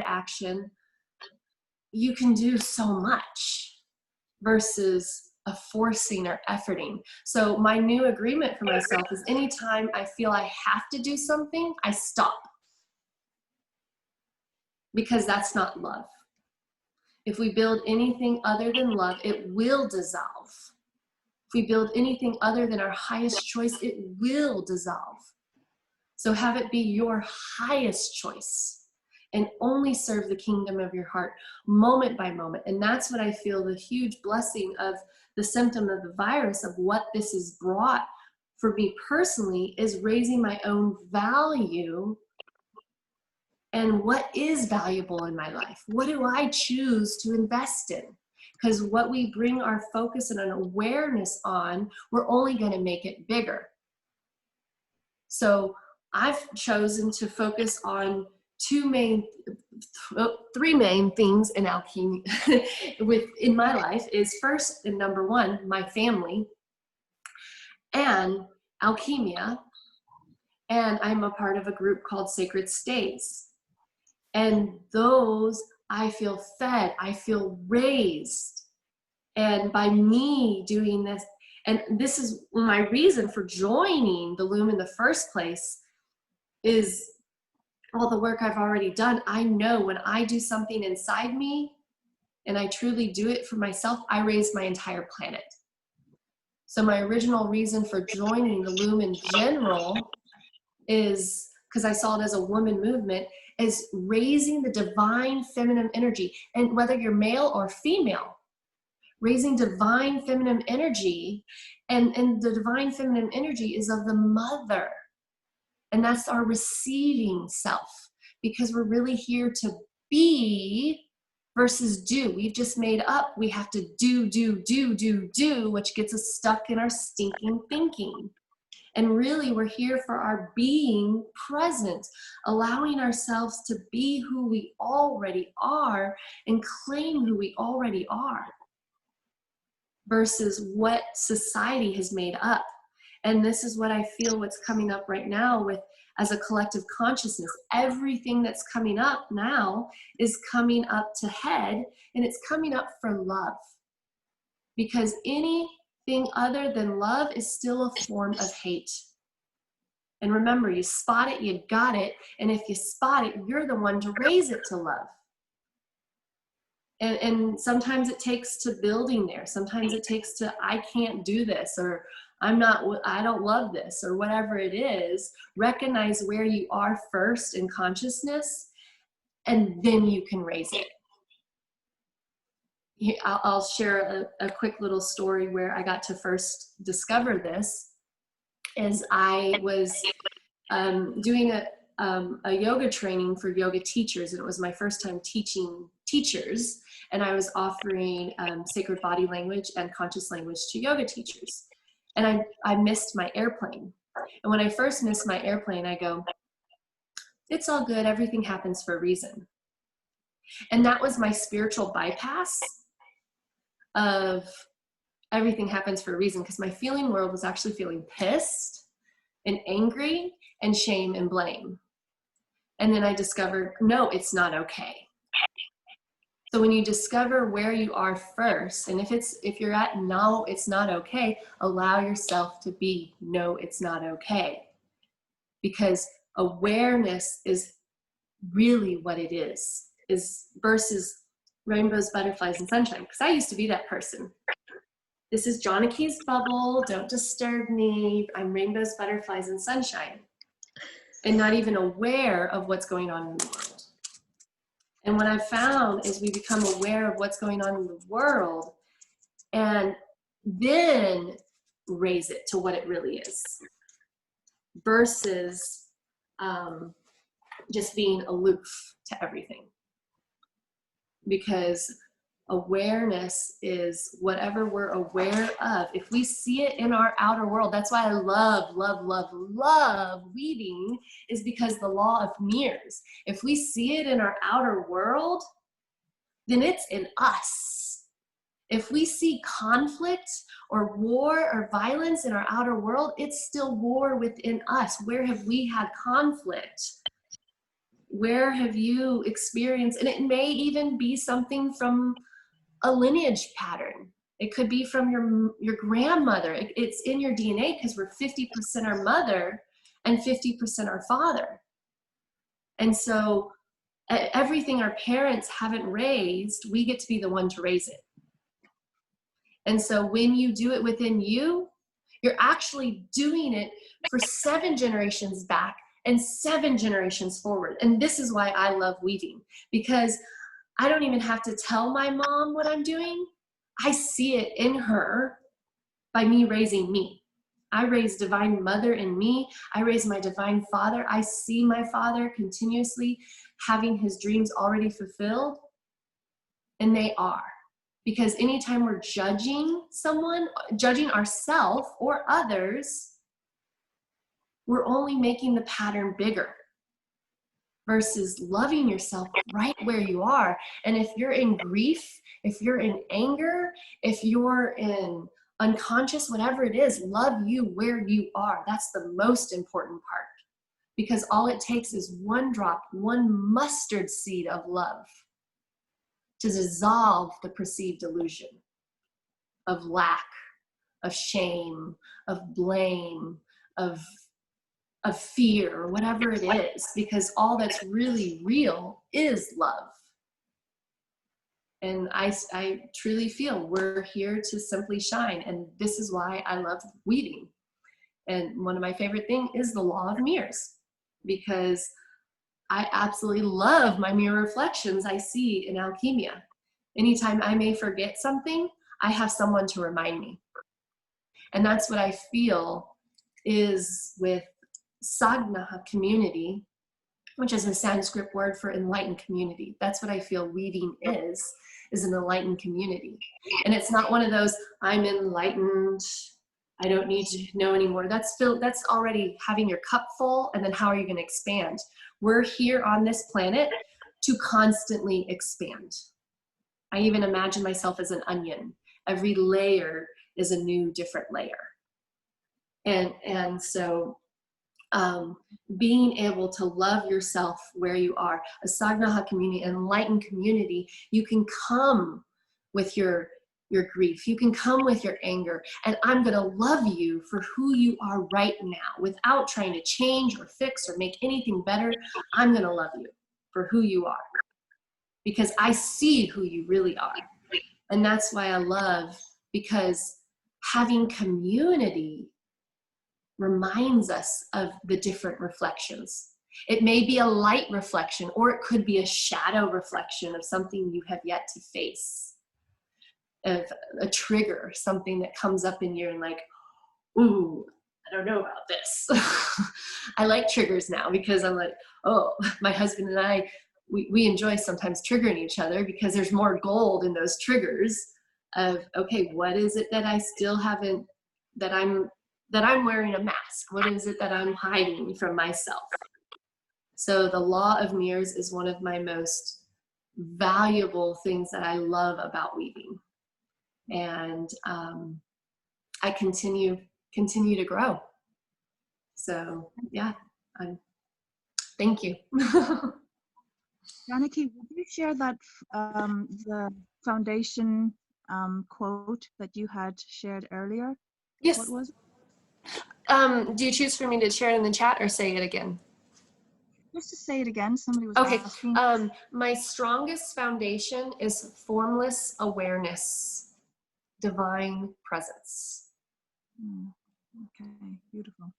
action, you can do so much versus a forcing or efforting. So my new agreement for myself is anytime I feel I have to do something, I stop. Because that's not love. If we build anything other than love, it will dissolve. If we build anything other than our highest choice, it will dissolve. So have it be your highest choice and only serve the kingdom of your heart moment by moment. And that's what I feel the huge blessing of the symptom of the virus, of what this has brought for me personally, is raising my own value. And what is valuable in my life? What do I choose to invest in? Because what we bring our focus and an awareness on, we're only going to make it bigger. So I've chosen to focus on three main things in alchemy in my life is first and number one, my family and alchemia. And I'm a part of a group called Sacred Stays. And those, I feel fed, I feel raised. And by me doing this, and this is my reason for joining the Loom in the first place, is all the work I've already done. I know when I do something inside me, and I truly do it for myself, I raise my entire planet. So my original reason for joining the Loom in general is because I saw it as a woman movement, is raising the divine feminine energy. And whether you're male or female, raising divine feminine energy, and the divine feminine energy is of the mother. And that's our receiving self, because we're really here to be versus do. We've just made up, we have to do, which gets us stuck in our stinking thinking. And really, we're here for our being present, allowing ourselves to be who we already are and claim who we already are versus what society has made up. And this is what I feel what's coming up right now with as a collective consciousness. Everything that's coming up now is coming up to head, and it's coming up for love. Because anything other than love is still a form of hate. And remember, you spot it, you got it. And if you spot it, you're the one to raise it to love. And sometimes it takes to building there. Sometimes it takes to, I can't do this, or I don't love this, or whatever it is. Recognize where you are first in consciousness, and then you can raise it. I'll share a quick little story where I got to first discover this. As I was doing a yoga training for yoga teachers, and it was my first time teaching teachers, and I was offering sacred body language and conscious language to yoga teachers. And I missed my airplane. And when I first missed my airplane, I go, it's all good, everything happens for a reason. And that was my spiritual bypass of everything happens for a reason, because my feeling world was actually feeling pissed and angry and shame and blame. And then I discovered, no, it's not okay. So when you discover where you are first, and if you're at no, it's not okay, allow yourself to be no, it's not okay. Because awareness is really what it is versus rainbows, butterflies, and sunshine. Because I used to be that person. This is John Key's bubble, don't disturb me, I'm rainbows, butterflies, and sunshine. And not even aware of what's going on in the world. And what I've found is we become aware of what's going on in the world and then raise it to what it really is versus just being aloof to everything. Because awareness is whatever we're aware of. If we see it in our outer world, that's why I love weaving, is because the law of mirrors. If we see it in our outer world, then it's in us. If we see conflict or war or violence in our outer world, it's still war within us. Where have we had conflict? Where have you experienced, and it may even be something from a lineage pattern. It could be from your grandmother. It's in your DNA because we're 50% our mother and 50% our father. And so everything our parents haven't raised, we get to be the one to raise it. And so when you do it within you, you're actually doing it for 7 generations back and 7 generations forward. And this is why I love weaving, because I don't even have to tell my mom what I'm doing. I see it in her by me raising me. I raise divine mother in me. I raise my divine father. I see my father continuously having his dreams already fulfilled, and they are. Because anytime we're judging someone, judging ourselves or others, we're only making the pattern bigger versus loving yourself right where you are. And if you're in grief, if you're in anger, if you're in unconscious, whatever it is, love you where you are. That's the most important part, because all it takes is one drop, one mustard seed of love to dissolve the perceived illusion of lack, of shame, of blame, of fear, or whatever it is, because all that's really real is love. And I truly feel we're here to simply shine. And this is why I love weaving. And one of my favorite things is the law of mirrors, because I absolutely love my mirror reflections I see in Alchemy. Anytime I may forget something, I have someone to remind me. And that's what I feel is with Sadhana community, which is a Sanskrit word for enlightened community. That's what I feel weaving is an enlightened community. And it's not one of those, I'm enlightened, I don't need to know anymore. That's already having your cup full, and then how are you going to expand? We're here on this planet to constantly expand. I even imagine myself as an onion. Every layer is a new, different layer. And so being able to love yourself where you are, a Sagnaha community, an enlightened community, you can come with your grief, you can come with your anger, and I'm going to love you for who you are right now without trying to change or fix or make anything better. I'm going to love you for who you are, because I see who you really are. And that's why I love, because having community reminds us of the different reflections. It may be a light reflection, or it could be a shadow reflection of something you have yet to face, of a trigger, something that comes up in you and like, ooh, I don't know about this. I like triggers now, because I'm like, oh, my husband and I, we enjoy sometimes triggering each other, because there's more gold in those triggers of, okay, what is it that I still haven't, that I'm wearing a mask? What is it that I'm hiding from myself? So the law of mirrors is one of my most valuable things that I love about weaving. And I continue to grow. So yeah, thank you. Janaki, would you share that the foundation quote that you had shared earlier? Yes. What was it? Do you choose for me to share it in the chat or say it again? Just to say it again, somebody was okay. asking. My strongest foundation is formless awareness, divine presence. Okay, beautiful.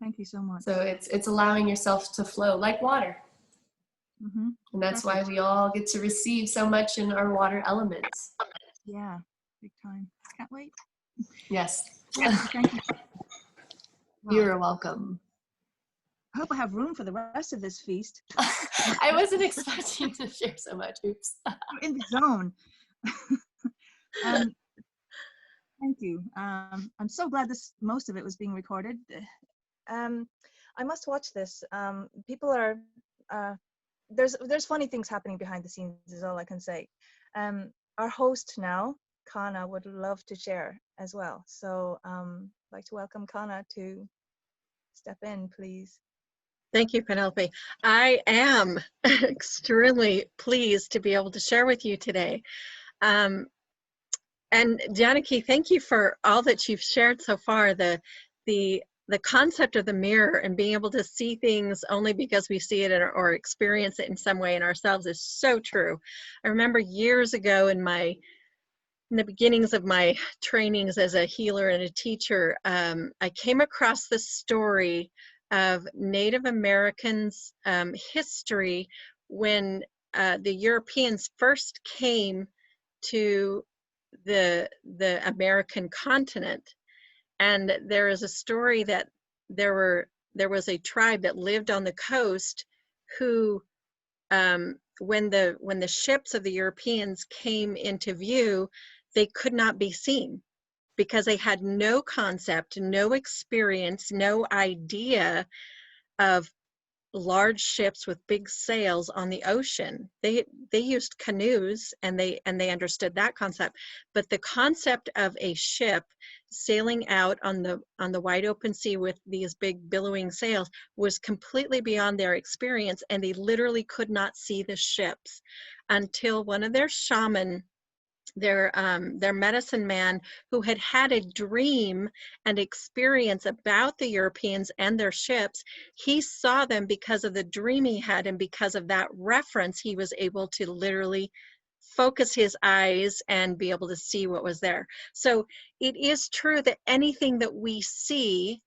Thank you so much. So it's allowing yourself to flow like water. Mm-hmm. And that's Perfect. why we all get to receive so much in our water elements. Yeah, big time. Can't wait. Yes. Thank you. You're welcome. I hope I have room for the rest of this feast. I wasn't expecting to share so much. Oops. I'm in the zone. Thank you. I'm so glad most of it was being recorded. I must watch this. People are there's funny things happening behind the scenes, is all I can say. Our host now, Kana, would love to share as well. So I'd like to welcome Kana to step in, please. Thank you, Penelope. I am extremely pleased to be able to share with you today. Um, and Janaki, thank you for all that you've shared so far. The the concept of the mirror and being able to see things only because we see it or experience it in some way in ourselves is so true. I remember years ago in the beginnings of my trainings as a healer and a teacher, I came across this story of Native Americans' history when the Europeans first came to the American continent. And there is a story that there was a tribe that lived on the coast who, when the ships of the Europeans came into view, they could not be seen because they had no concept, no experience, no idea of large ships with big sails on the ocean. They used canoes and they understood that concept, but the concept of a ship sailing out on the wide open sea with these big billowing sails was completely beyond their experience, and they literally could not see the ships until one of their shaman, their medicine man, who had had a dream and experience about the Europeans and their ships. He saw them because of the dream he had, and because of that reference he was able to literally focus his eyes and be able to see what was there. So it is true that anything that we see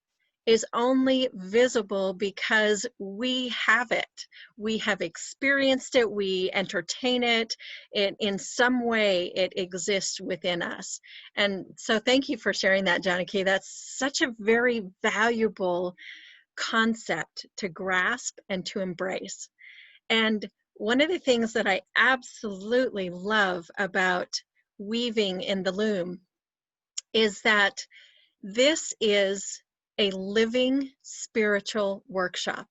is only visible because we have it. We have experienced it, we entertain it, in some way it exists within us. And so thank you for sharing that, Janaki. That's such a very valuable concept to grasp and to embrace. And one of the things that I absolutely love about weaving in the loom is that this is a living spiritual workshop.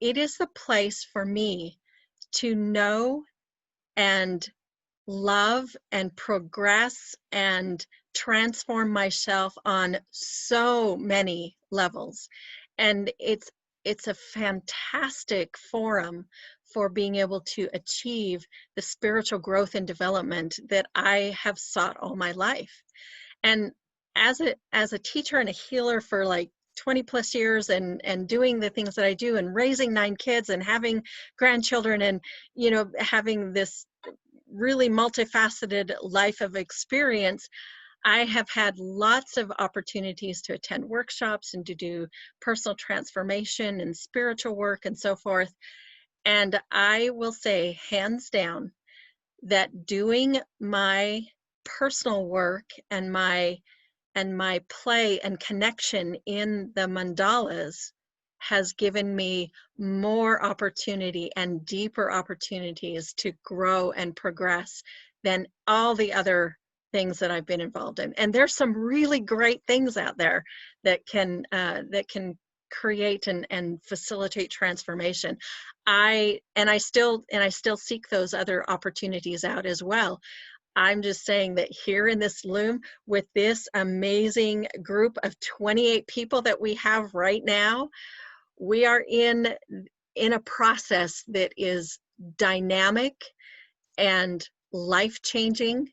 It is the place for me to know and love and progress and transform myself on so many levels. And it's a fantastic forum for being able to achieve the spiritual growth and development that I have sought all my life. And as a teacher and a healer for like 20 plus years, and doing the things that I do and raising 9 kids and having grandchildren and having this really multifaceted life of experience, I have had lots of opportunities to attend workshops and to do personal transformation and spiritual work and so forth. And I will say hands down that doing my personal work and my play and connection in the mandalas has given me more opportunity and deeper opportunities to grow and progress than all the other things that I've been involved in. And there's some really great things out there that can create and facilitate transformation. I still seek those other opportunities out as well. I'm just saying that here in this loom, with this amazing group of 28 people that we have right now, we are in a process that is dynamic and life-changing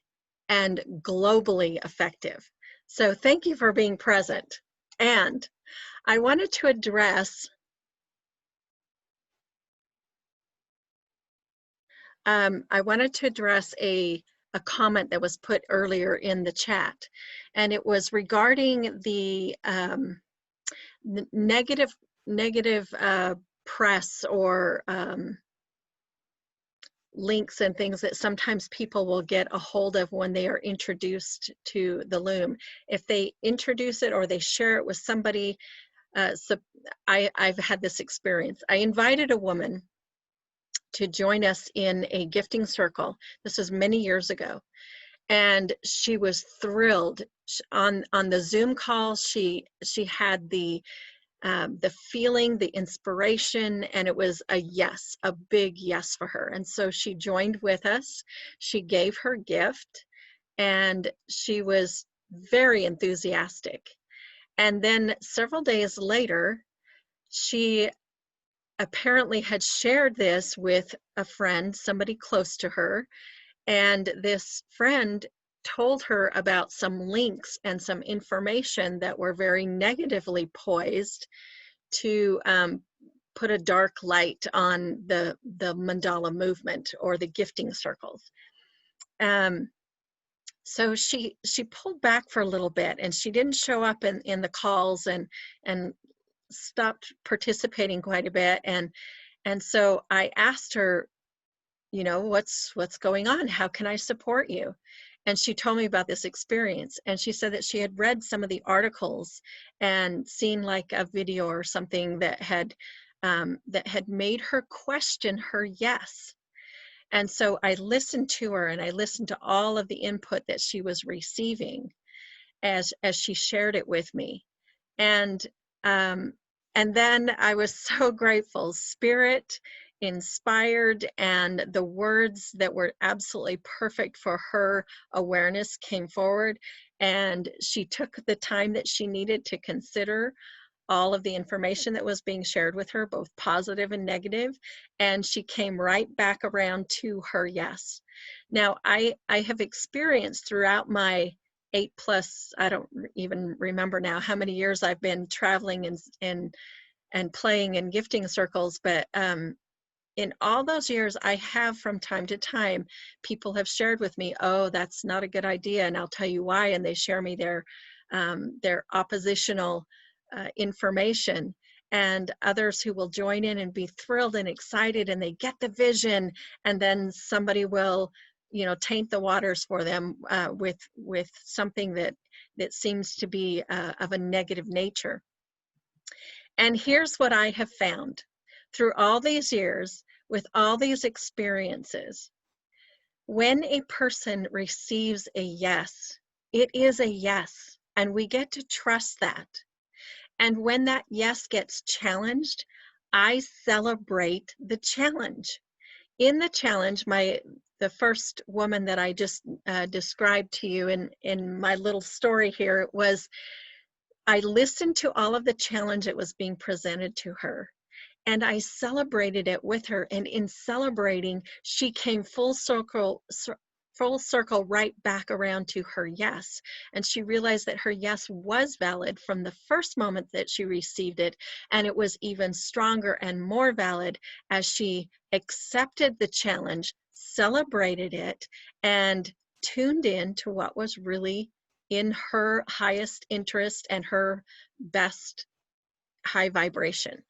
and globally effective. So thank you for being present. And I wanted to address a comment that was put earlier in the chat, and it was regarding the negative press or links and things that sometimes people will get a hold of when they are introduced to the loom. If they introduce it or they share it with somebody, so I've had this experience. I invited a woman to join us in a gifting circle. This was many years ago. And she was thrilled. On the Zoom call, she had the feeling, the inspiration, and it was a yes, a big yes for her. And so she joined with us. She gave her gift, and she was very enthusiastic. And then several days later, she apparently had shared this with a friend, somebody close to her, and this friend told her about some links and some information that were very negatively poised to put a dark light on the mandala movement or the gifting circles. So she pulled back for a little bit, and she didn't show up in the calls, and stopped participating quite a bit. And so I asked her, you know, what's going on? How can I support you? And she told me about this experience, and she said that she had read some of the articles and seen like a video or something that had made her question her yes. And so I listened to her, and I listened to all of the input that she was receiving as she shared it with me. And then I was so grateful. Spirit inspired, and the words that were absolutely perfect for her awareness came forward, and she took the time that she needed to consider all of the information that was being shared with her, both positive and negative, and she came right back around to her yes. Now, I have experienced throughout my 8+, I don't even remember now how many years I've been traveling and playing in gifting circles, but in all those years, I have from time to time, people have shared with me, oh, that's not a good idea, and I'll tell you why, and they share me their oppositional information. And others who will join in and be thrilled and excited, and they get the vision, and then somebody will, you know, taint the waters for them with something that seems to be of a negative nature. And here's what I have found through all these years, with all these experiences. When a person receives a yes, it is a yes, and we get to trust that. And when that yes gets challenged, I celebrate the challenge. In the challenge, the first woman that I just described to you in my little story here, was I listened to all of the challenge that was being presented to her, and I celebrated it with her. And in celebrating, she came full circle right back around to her yes. And she realized that her yes was valid from the first moment that she received it. And it was even stronger and more valid as she accepted the challenge, celebrated it, and tuned in to what was really in her highest interest and her best high vibration.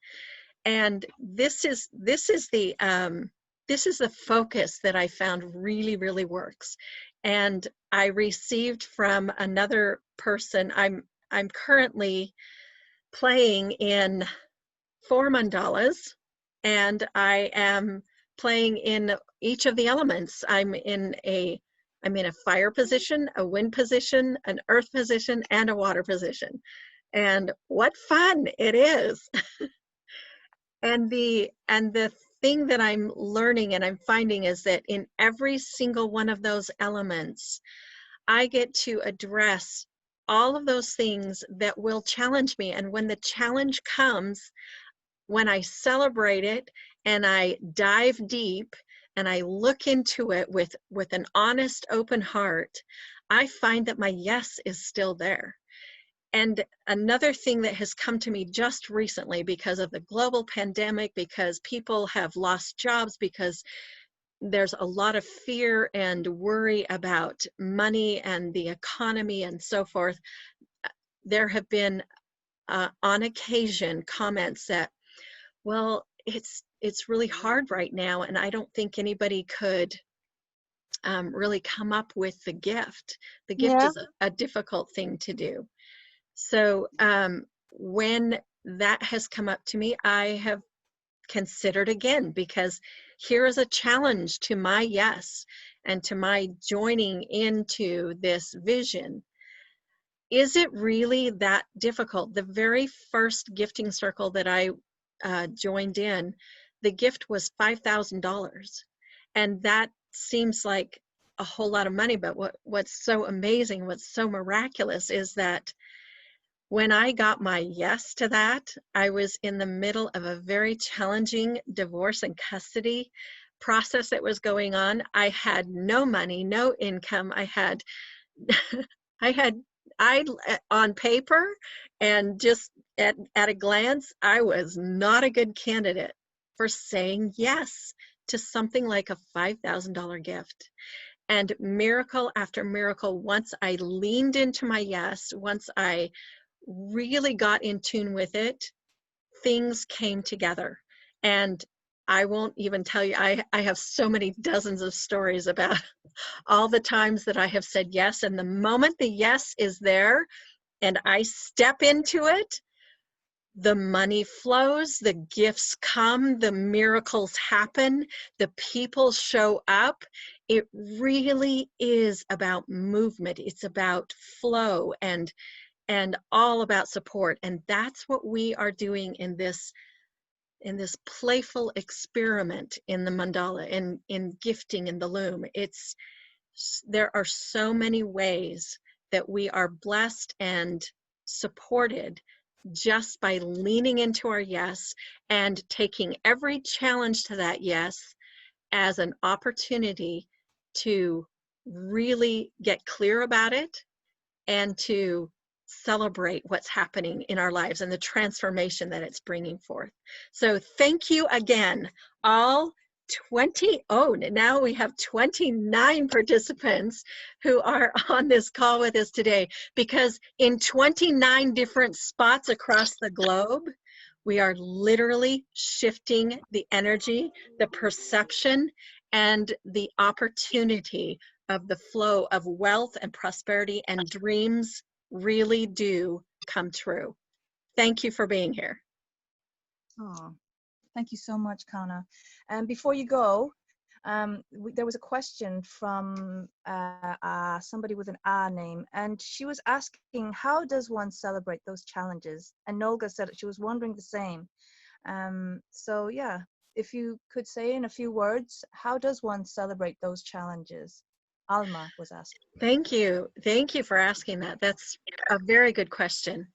And this is the focus that I found really works. And I received from another person. I'm currently playing in 4 mandalas, and I am playing in each of the elements. I'm in a fire position, a wind position, an earth position, and a water position. And what fun it is. And the thing that I'm learning and I'm finding is that in every single one of those elements, I get to address all of those things that will challenge me. And when the challenge comes, when I celebrate it and I dive deep and I look into it with an honest, open heart, I find that my yes is still there. And another thing that has come to me just recently, because of the global pandemic, because people have lost jobs, because there's a lot of fear and worry about money and the economy and so forth, there have been on occasion comments that, well, it's really hard right now, and I don't think anybody could really come up with the gift. The gift Yeah. is a difficult thing to do. So when that has come up to me, I have considered again, because here is a challenge to my yes and to my joining into this vision. Is it really that difficult? The very first gifting circle that I joined in, the gift was $5,000. And that seems like a whole lot of money, but what's so amazing, what's so miraculous is that When I got my yes to that, I was in the middle of a very challenging divorce and custody process that was going on. I had no money, no income. I had I on paper and just at a glance, I was not a good candidate for saying yes to something like a $5,000 gift. And miracle after miracle, once I leaned into my yes, once I really got in tune with it, things came together. And I won't even tell you, I have so many dozens of stories about all the times that I have said yes. And the moment the yes is there and I step into it, the money flows, the gifts come, the miracles happen, the people show up. It really is about movement. It's about flow and all about support. And that's what we are doing in this playful experiment in the mandala, in gifting in the loom. There are so many ways that we are blessed and supported just by leaning into our yes and taking every challenge to that yes as an opportunity to really get clear about it and to celebrate what's happening in our lives and the transformation that it's bringing forth. So thank you again, all 20, oh, now we have 29 participants who are on this call with us today, because in 29 different spots across the globe, we are literally shifting the energy, the perception, and the opportunity of the flow of wealth and prosperity, and dreams really do come true. Thank you for being here. Oh, thank you so much, Kana. And before you go, there was a question from somebody with an A name, and she was asking, how does one celebrate those challenges? And Nolga said she was wondering the same. So yeah, if you could say in a few words, how does one celebrate those challenges? Alma was asking. Thank you. Thank you for asking that. That's a very good question.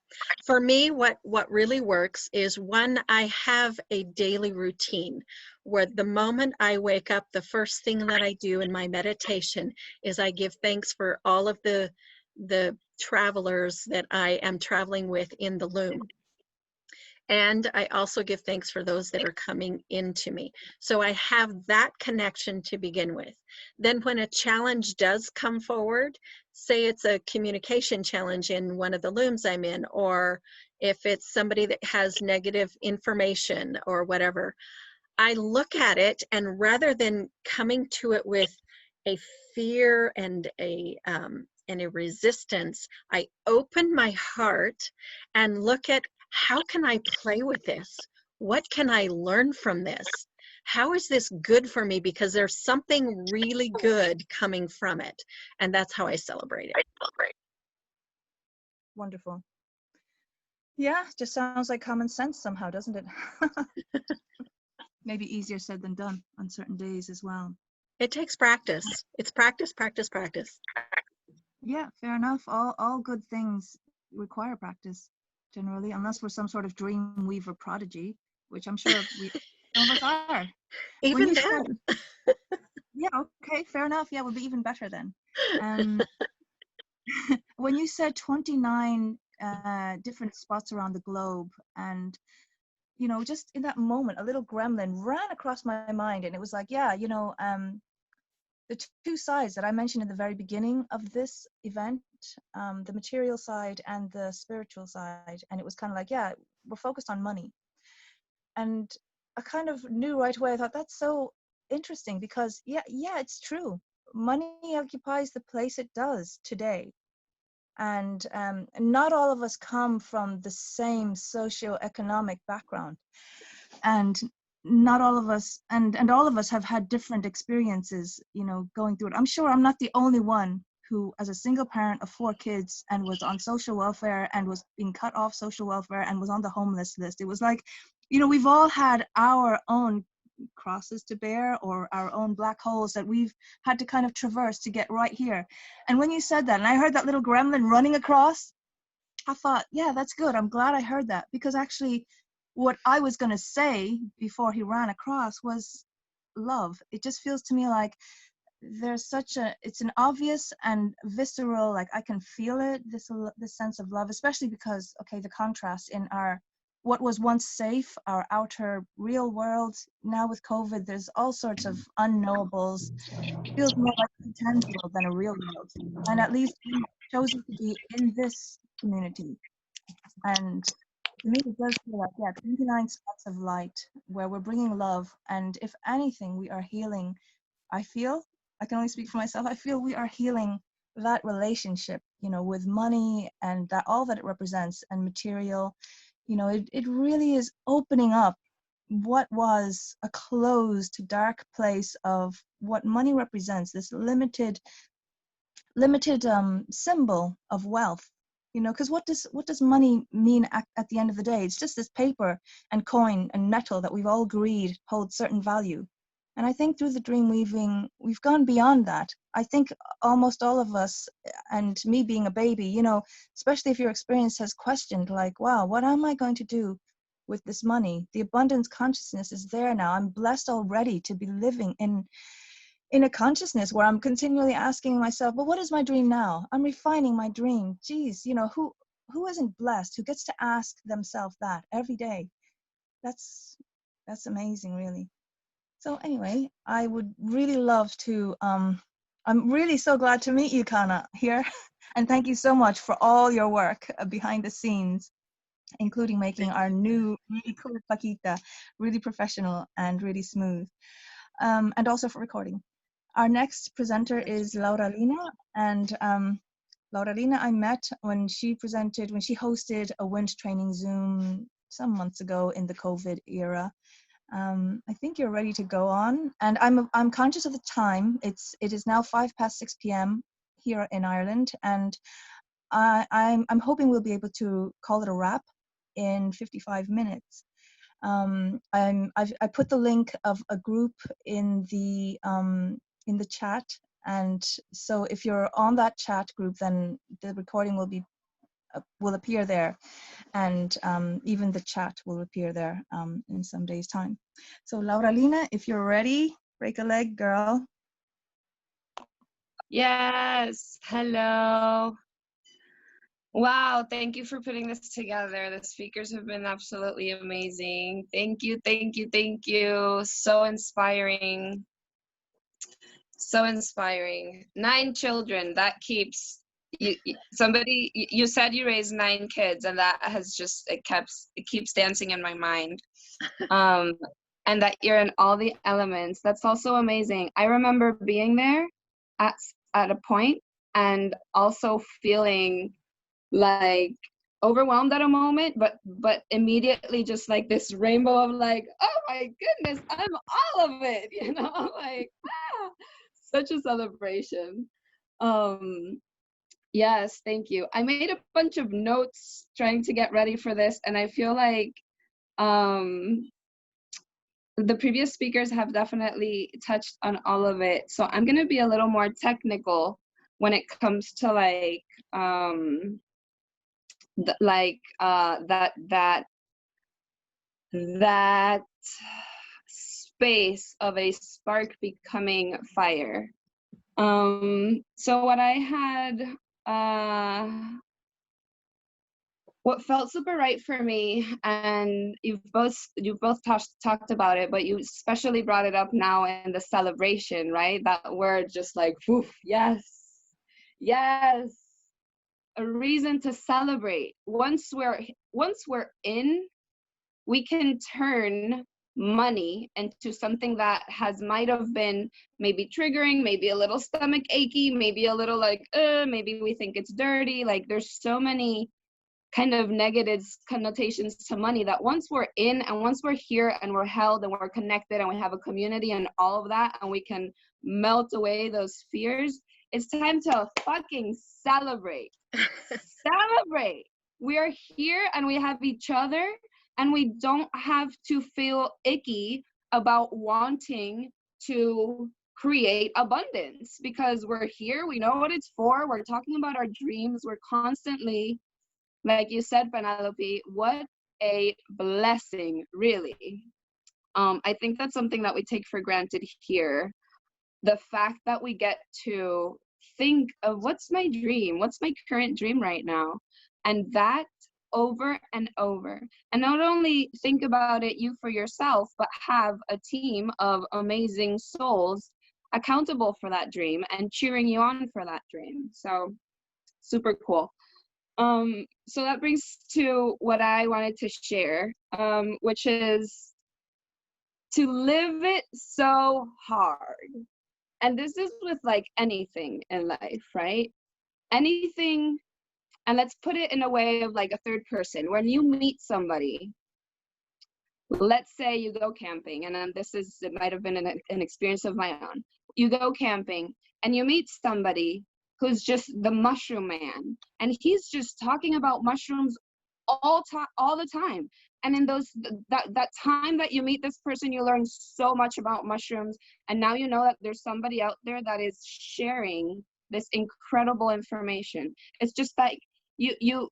For me, what really works is, one, I have a daily routine where the moment I wake up, the first thing that I do in my meditation is I give thanks for all of the travelers that I am traveling with in the loom. And I also give thanks for those that are coming into me. So I have that connection to begin with. Then when a challenge does come forward, say it's a communication challenge in one of the looms I'm in, or if it's somebody that has negative information or whatever, I look at it, and rather than coming to it with a fear and a resistance, I open my heart and look at, how can I play with this? What can I learn from this? How is this good for me? Because there's something really good coming from it. And that's how I celebrate it. Wonderful. Yeah, just sounds like common sense somehow, doesn't it? Maybe easier said than done on certain days as well. It takes practice. It's practice, practice, practice. Yeah, fair enough. All good things require practice, generally, unless we're some sort of dream weaver prodigy, which I'm sure some of us are. Even then. Yeah, okay, fair enough. Yeah, we'll be even better then. When you said 29 different spots around the globe, and you know, just in that moment, a little gremlin ran across my mind, and it was like, yeah, you know, the two sides that I mentioned in the very beginning of this event, the material side and the spiritual side, and it was kind of like, yeah, we're focused on money. And I kind of knew right away, I thought, that's so interesting, because yeah, it's true. Money occupies the place it does today. And not all of us come from the same socioeconomic background. And not all of us, and all of us have had different experiences, you know, going through it. I'm sure I'm not the only one who, as a single parent of 4 kids, and was on social welfare and was being cut off social welfare and was on the homeless list. It was like, you know, we've all had our own crosses to bear, or our own black holes that we've had to kind of traverse to get right here. And when you said that, and I heard that little gremlin running across, I thought, yeah, that's good. I'm glad I heard that, because actually what I was going to say before he ran across was love. It just feels to me like there's such a, it's an obvious and visceral, like I can feel it, this sense of love, especially because, okay, the contrast in our, what was once safe, our outer real world, now with COVID, there's all sorts of unknowables. Feels more like a pretend world than a real world. And at least we've chosen to be in this community. And to me, it does feel like, yeah, 29 spots of light where we're bringing love. And if anything, we are healing. I feel, I can only speak for myself, I feel we are healing that relationship, you know, with money and that all that it represents and material. You know, it really is opening up what was a closed, dark place of what money represents, this limited symbol of wealth. You know, because what does money mean at the end of the day? It's just this paper and coin and metal that we've all agreed holds certain value. And I think through the dream weaving, we've gone beyond that. I think almost all of us, and me being a baby, you know, especially if your experience has questioned, like, wow, what am I going to do with this money? The abundance consciousness is there now. I'm blessed already to be living in a consciousness where I'm continually asking myself, well, what is my dream now? I'm refining my dream. Geez, you know, who isn't blessed, who gets to ask themselves that every day? That's amazing, really. So anyway, I would really love to, I'm really so glad to meet you, Kana, here. And thank you so much for all your work behind the scenes, including making our new really cool Paquita really professional and really smooth, and also for recording. Our next presenter is Laura Lina, and Laura Lina I met when she hosted a wind training Zoom some months ago in the COVID era. I think you're ready to go on, and I'm conscious of the time. It is now 6 p.m. here in Ireland, and I'm hoping we'll be able to call it a wrap in 55 minutes. I put the link of a group in the chat, and so if you're on that chat group, then the recording will appear there, and even the chat will appear there in some days' time. So Laura Lina, if you're ready, break a leg, girl. Yes, hello. Wow, thank you for putting this together. The speakers have been absolutely amazing. Thank you, thank you, thank you. So inspiring. So inspiring. 9 children, that keeps you said you raised 9 kids, and that has just it keeps dancing in my mind. And that you're in all the elements. That's also amazing. I remember being there at a point and also feeling like overwhelmed at a moment, but immediately just like this rainbow of like, oh my goodness, I'm all of it, you know, like such a celebration. Yes, thank you. I made a bunch of notes trying to get ready for this, and I feel like the previous speakers have definitely touched on all of it. So I'm going to be a little more technical when it comes to like that space of a spark becoming fire. So what I had what felt super right for me, and you've both talked about it, but you especially brought it up now in the celebration, right? That word just like, woof, yes, yes, a reason to celebrate. Once we're in, we can turn money into something that might have been maybe triggering, maybe a little stomach achy, maybe a little like, maybe we think it's dirty. Like there's so many kind of negative connotations to money that once we're in and once we're here and we're held and we're connected and we have a community and all of that, and we can melt away those fears, it's time to fucking celebrate. Celebrate. We are here and we have each other, and we don't have to feel icky about wanting to create abundance because we're here, we know what it's for, we're talking about our dreams, we're constantly like you said, Penelope, what a blessing, really. I think that's something that we take for granted here. The fact that we get to think of what's my dream, what's my current dream right now, and that over and over. And not only think about it you for yourself, but have a team of amazing souls accountable for that dream and cheering you on for that dream. So super cool. So that brings to what I wanted to share, which is to live it so hard. And this is with like anything in life, right? Anything, and let's put it in a way of like a third person. When you meet somebody, let's say you go camping, and then it might have been an experience of my own. You go camping and you meet somebody who's just the mushroom man, and he's just talking about mushrooms all the time. And in that time that you meet this person, you learn so much about mushrooms, and now you know that there's somebody out there that is sharing this incredible information. It's just like you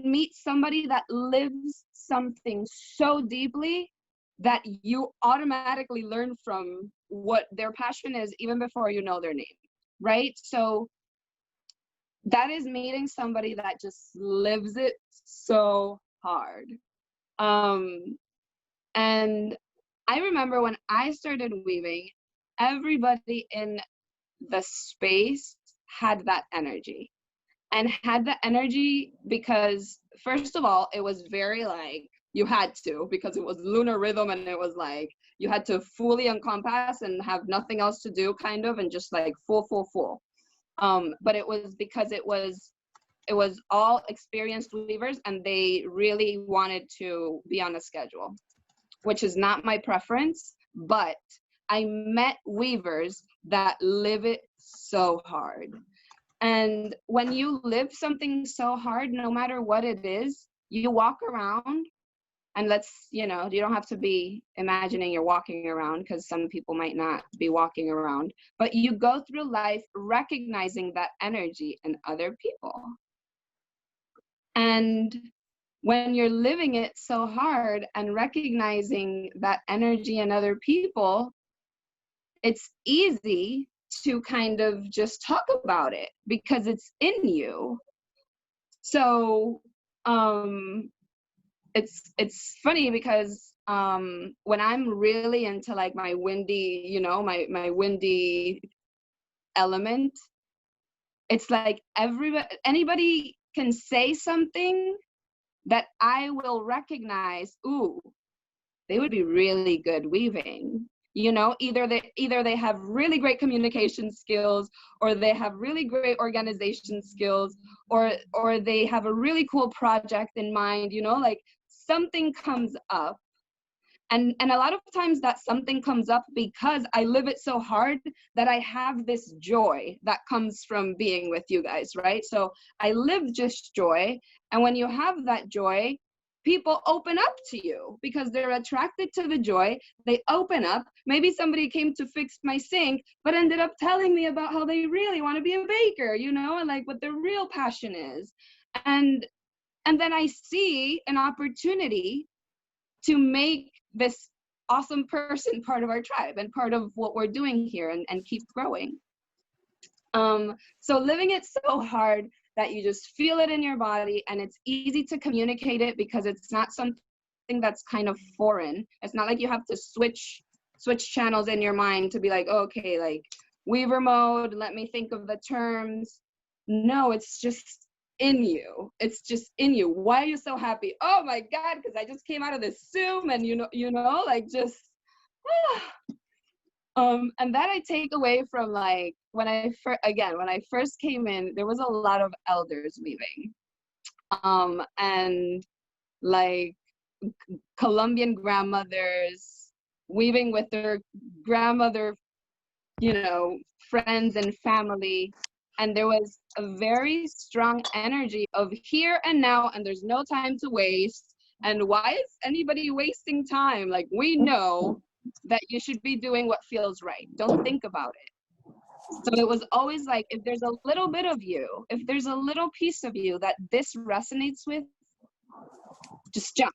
meet somebody that lives something so deeply that you automatically learn from what their passion is even before you know their name, right? So that is meeting somebody that just lives it so hard. And I remember when I started weaving, everybody in the space had that energy. And had the energy because, first of all, it was very like, you had to, because it was lunar rhythm, and it was like, you had to fully encompass and have nothing else to do, kind of, and just like full. But it was because it was all experienced weavers, and they really wanted to be on a schedule, which is not my preference, but I met weavers that live it so hard. And when you live something so hard, no matter what it is, you walk around, and you don't have to be imagining you're walking around, because some people might not be walking around, but you go through life recognizing that energy in other people. And when you're living it so hard and recognizing that energy in other people, it's easy to kind of just talk about it because it's in you. So it's funny because when I'm really into like my windy, my windy element, it's like anybody can say something that I will recognize, ooh, they would be really good weaving. Either they have really great communication skills, or they have really great organization skills, or they have a really cool project in mind, like something comes up. And a lot of times that something comes up because I live it so hard that I have this joy that comes from being with you guys, right? So I live just joy. And when you have that joy, people open up to you because they're attracted to the joy. They open up. Maybe somebody came to fix my sink, but ended up telling me about how they really want to be a baker, and like what their real passion is. And then I see an opportunity to make this awesome person part of our tribe and part of what we're doing here, and keep growing. So living it so hard that you just feel it in your body, and it's easy to communicate it because it's not something that's kind of foreign. It's not like you have to switch channels in your mind to be like, oh, okay, like weaver mode, let me think of the terms. No, it's just in you. It's just in you. Why are you so happy? Oh my God, because I just came out of this Zoom, and like just and that I take away from like when I first came in, there was a lot of elders weaving, and like Colombian grandmothers weaving with their grandmother, friends and family. And there was a very strong energy of here and now, and there's no time to waste. And why is anybody wasting time? Like, we know that you should be doing what feels right. Don't think about it. So it was always like, if there's a little bit of you, if there's a little piece of you that this resonates with, just jump.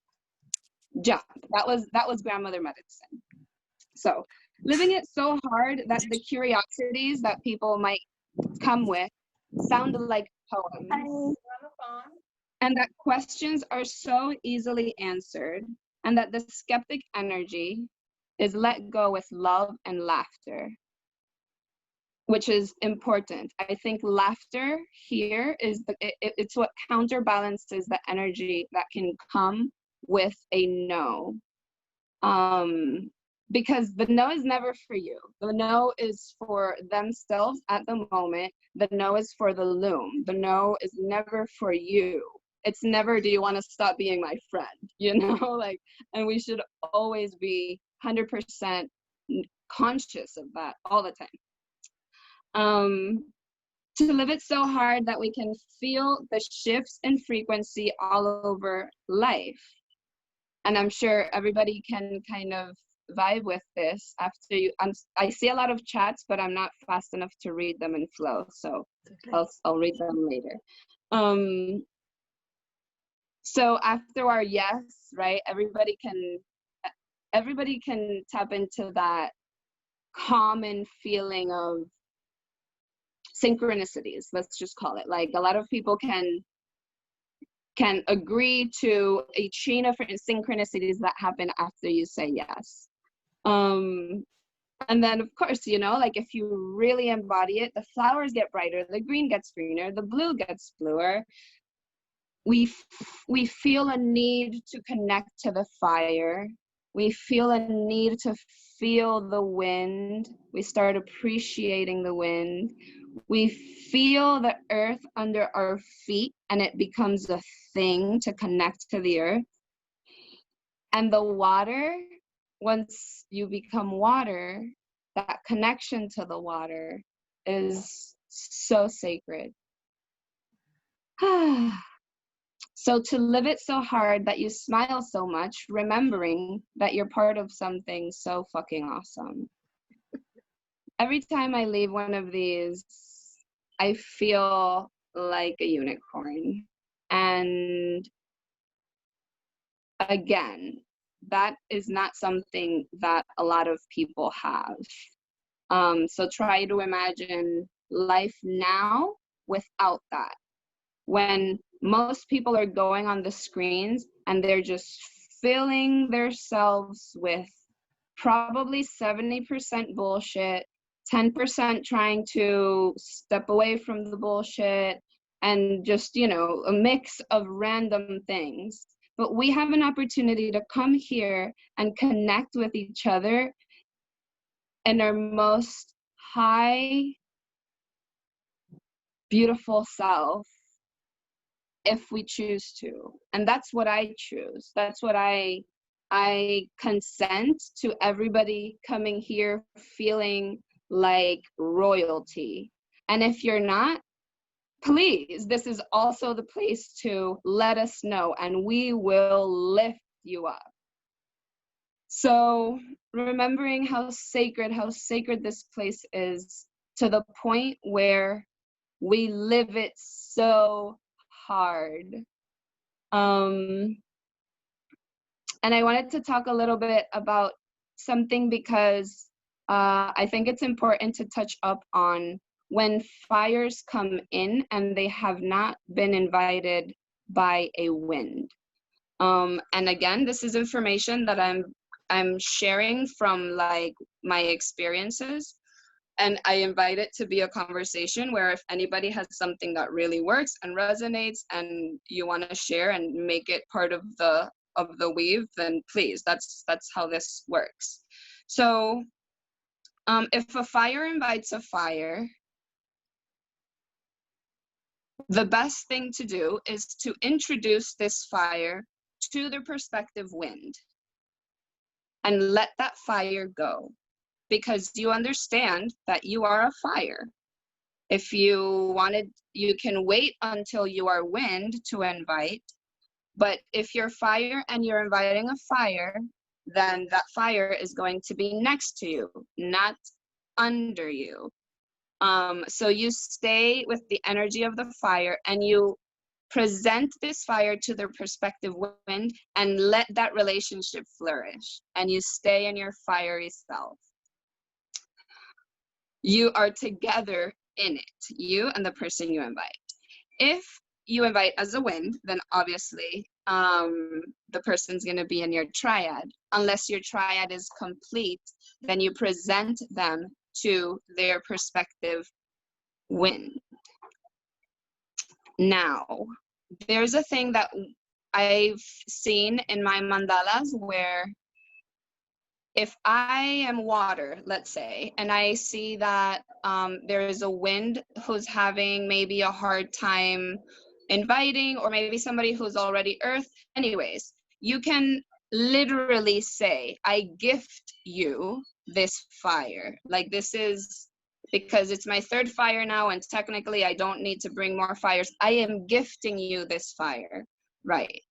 That was grandmother medicine. So living it so hard that the curiosities that people might come with sound like poems, and that questions are so easily answered, and that the skeptic energy is let go with love and laughter, which is important. I think laughter here is it's what counterbalances the energy that can come with a no. Because the no is never for you. The no is for themselves at the moment. The no is for the loom. The no is never for you. It's never, do you want to stop being my friend? You know, like, and we should always be 100% conscious of that all the time. To live it so hard that we can feel the shifts in frequency all over life. And I'm sure everybody can kind of vibe with this after you. I see a lot of chats, but I'm not fast enough to read them in flow, so okay. I'll read them later. So after our yes, right? Everybody can tap into that common feeling of synchronicities. Let's just call it. Like, a lot of people can agree to a chain of synchronicities that happen after you say yes. And then, of course, you know, like, if you really embody it, the flowers get brighter, the green gets greener, the blue gets bluer. We feel a need to connect to the fire. We feel a need to feel the wind. We start appreciating the wind. We feel the earth under our feet, and it becomes a thing to connect to the earth. And the water, once you become water, that connection to the water is so sacred. So to live it so hard that you smile so much, remembering that you're part of something so fucking awesome. Every time I leave one of these, I feel like a unicorn. And again, that is not something that a lot of people have. So try to imagine life now without that. When most people are going on the screens and they're just filling themselves with probably 70% bullshit, 10% trying to step away from the bullshit, and just, you know, a mix of random things. But we have an opportunity to come here and connect with each other in our most high, beautiful self, if we choose to. And that's what I choose. That's what I consent to everybody coming here feeling like royalty. And if you're not, please, this is also the place to let us know, and we will lift you up. So remembering how sacred this place is, to the point where we live it so hard. And I wanted to talk a little bit about something, because I think it's important to touch up on when fires come in and they have not been invited by a wind. And again, this is information that I'm sharing from, like, my experiences. And I invite it to be a conversation where if anybody has something that really works and resonates and you want to share and make it part of the weave, then please, that's how this works. So if a fire invites a fire, the best thing to do is to introduce this fire to the prospective wind and let that fire go, because you understand that you are a fire. If you wanted, you can wait until you are wind to invite, but if you're fire and you're inviting a fire, then that fire is going to be next to you, not under you. So you stay with the energy of the fire and you present this fire to the perspective wind and let that relationship flourish. And you stay in your fiery self. You are together in it, you and the person you invite. If you invite as a wind, then obviously the person's going to be in your triad. Unless your triad is complete, then you present them to their perspective wind. Now, there's a thing that I've seen in my mandalas where if I am water, let's say, and I see that there is a wind who's having maybe a hard time inviting, or maybe somebody who's already earth, anyways, you can literally say, I gift you this fire. Like, this is because it's my third fire now, and technically I don't need to bring more fires. I am gifting you this fire, right?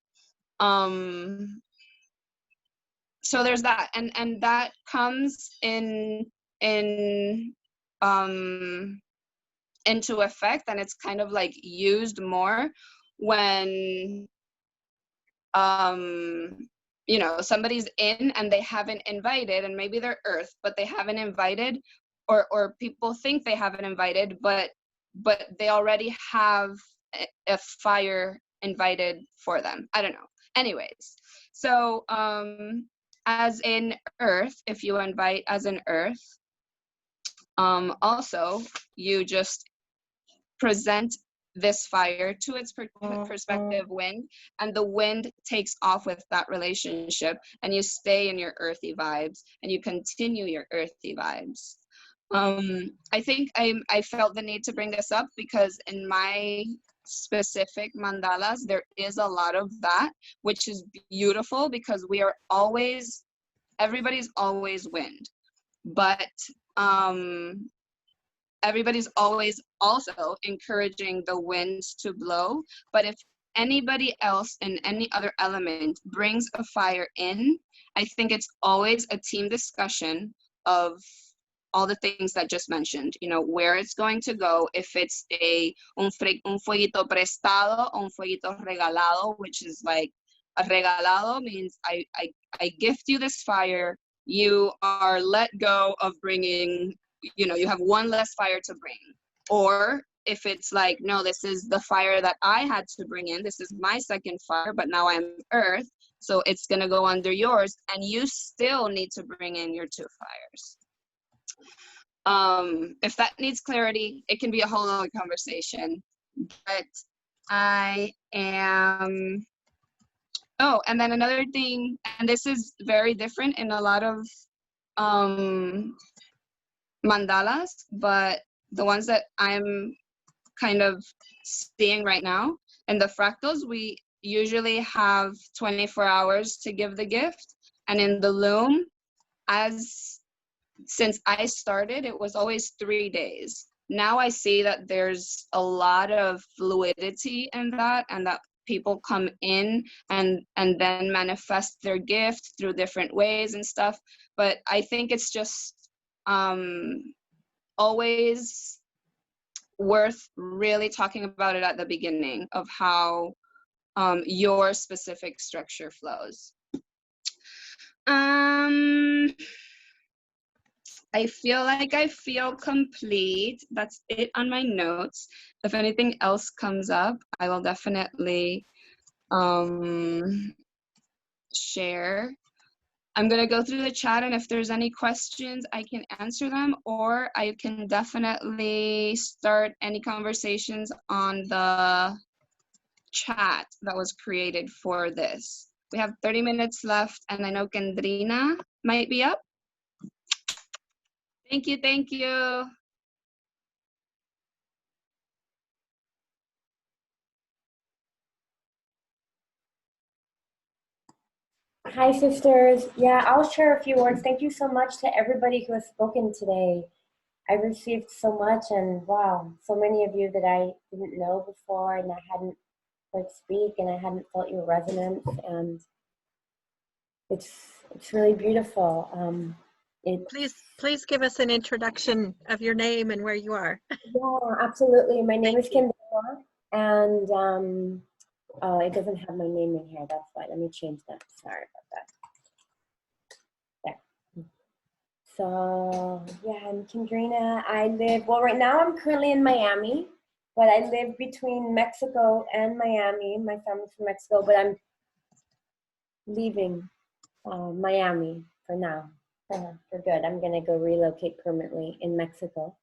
So there's that, and that comes in into effect, and it's kind of like used more when you know, somebody's in and they haven't invited, and maybe they're earth but they haven't invited, or people think they haven't invited, but they already have a fire invited for them. I don't know. Anyways, so as in earth, if you invite as an earth, also you just present this fire to its perspective wind, and the wind takes off with that relationship, and you stay in your earthy vibes and you continue your earthy vibes. I think I felt the need to bring this up because in my specific mandalas there is a lot of that, which is beautiful because we are always, everybody's always wind, but everybody's always also encouraging the winds to blow. But if anybody else in any other element brings a fire in, I think it's always a team discussion of all the things that just mentioned, you know, where it's going to go, if it's un fueguito prestado, un fueguito regalado, which is like, a regalado means I gift you this fire, you are let go of bringing, you know, you have one less fire to bring. Or if it's like, no, this is the fire that I had to bring in, this is my second fire, but now I'm earth, so it's gonna go under yours, and you still need to bring in your two fires. If that needs clarity, it can be a whole other conversation, but I am, oh, and then another thing, and this is very different in a lot of mandalas, but the ones that I'm kind of seeing right now, in the fractals, we usually have 24 hours to give the gift, and in the loom, since I started, it was always 3 days. Now I see that there's a lot of fluidity in that, and that people come in and then manifest their gift through different ways and stuff. But I think it's just always worth really talking about it at the beginning of how your specific structure flows. I feel like I feel complete. That's it on my notes. If anything else comes up, I will definitely share. I'm gonna go through the chat, and if there's any questions, I can answer them, or I can definitely start any conversations on the chat that was created for this. We have 30 minutes left, and I know Kendrina might be up. Thank you, thank you. Hi, sisters. Yeah, I'll share a few words. Thank you so much to everybody who has spoken today. I received so much, and wow, so many of you that I didn't know before and I hadn't heard speak, and I hadn't felt your resonance, and it's really beautiful. Please give us an introduction of your name and where you are. Yeah, absolutely. My name Thank is you. Kendra, and oh, it doesn't have my name in here. That's why. Let me change that. Sorry about that. There. So yeah, I'm Kendrina. I live, well, right now I'm currently in Miami, but I live between Mexico and Miami. My family's from Mexico, but I'm leaving Miami for now, for good. I'm gonna go relocate permanently in Mexico.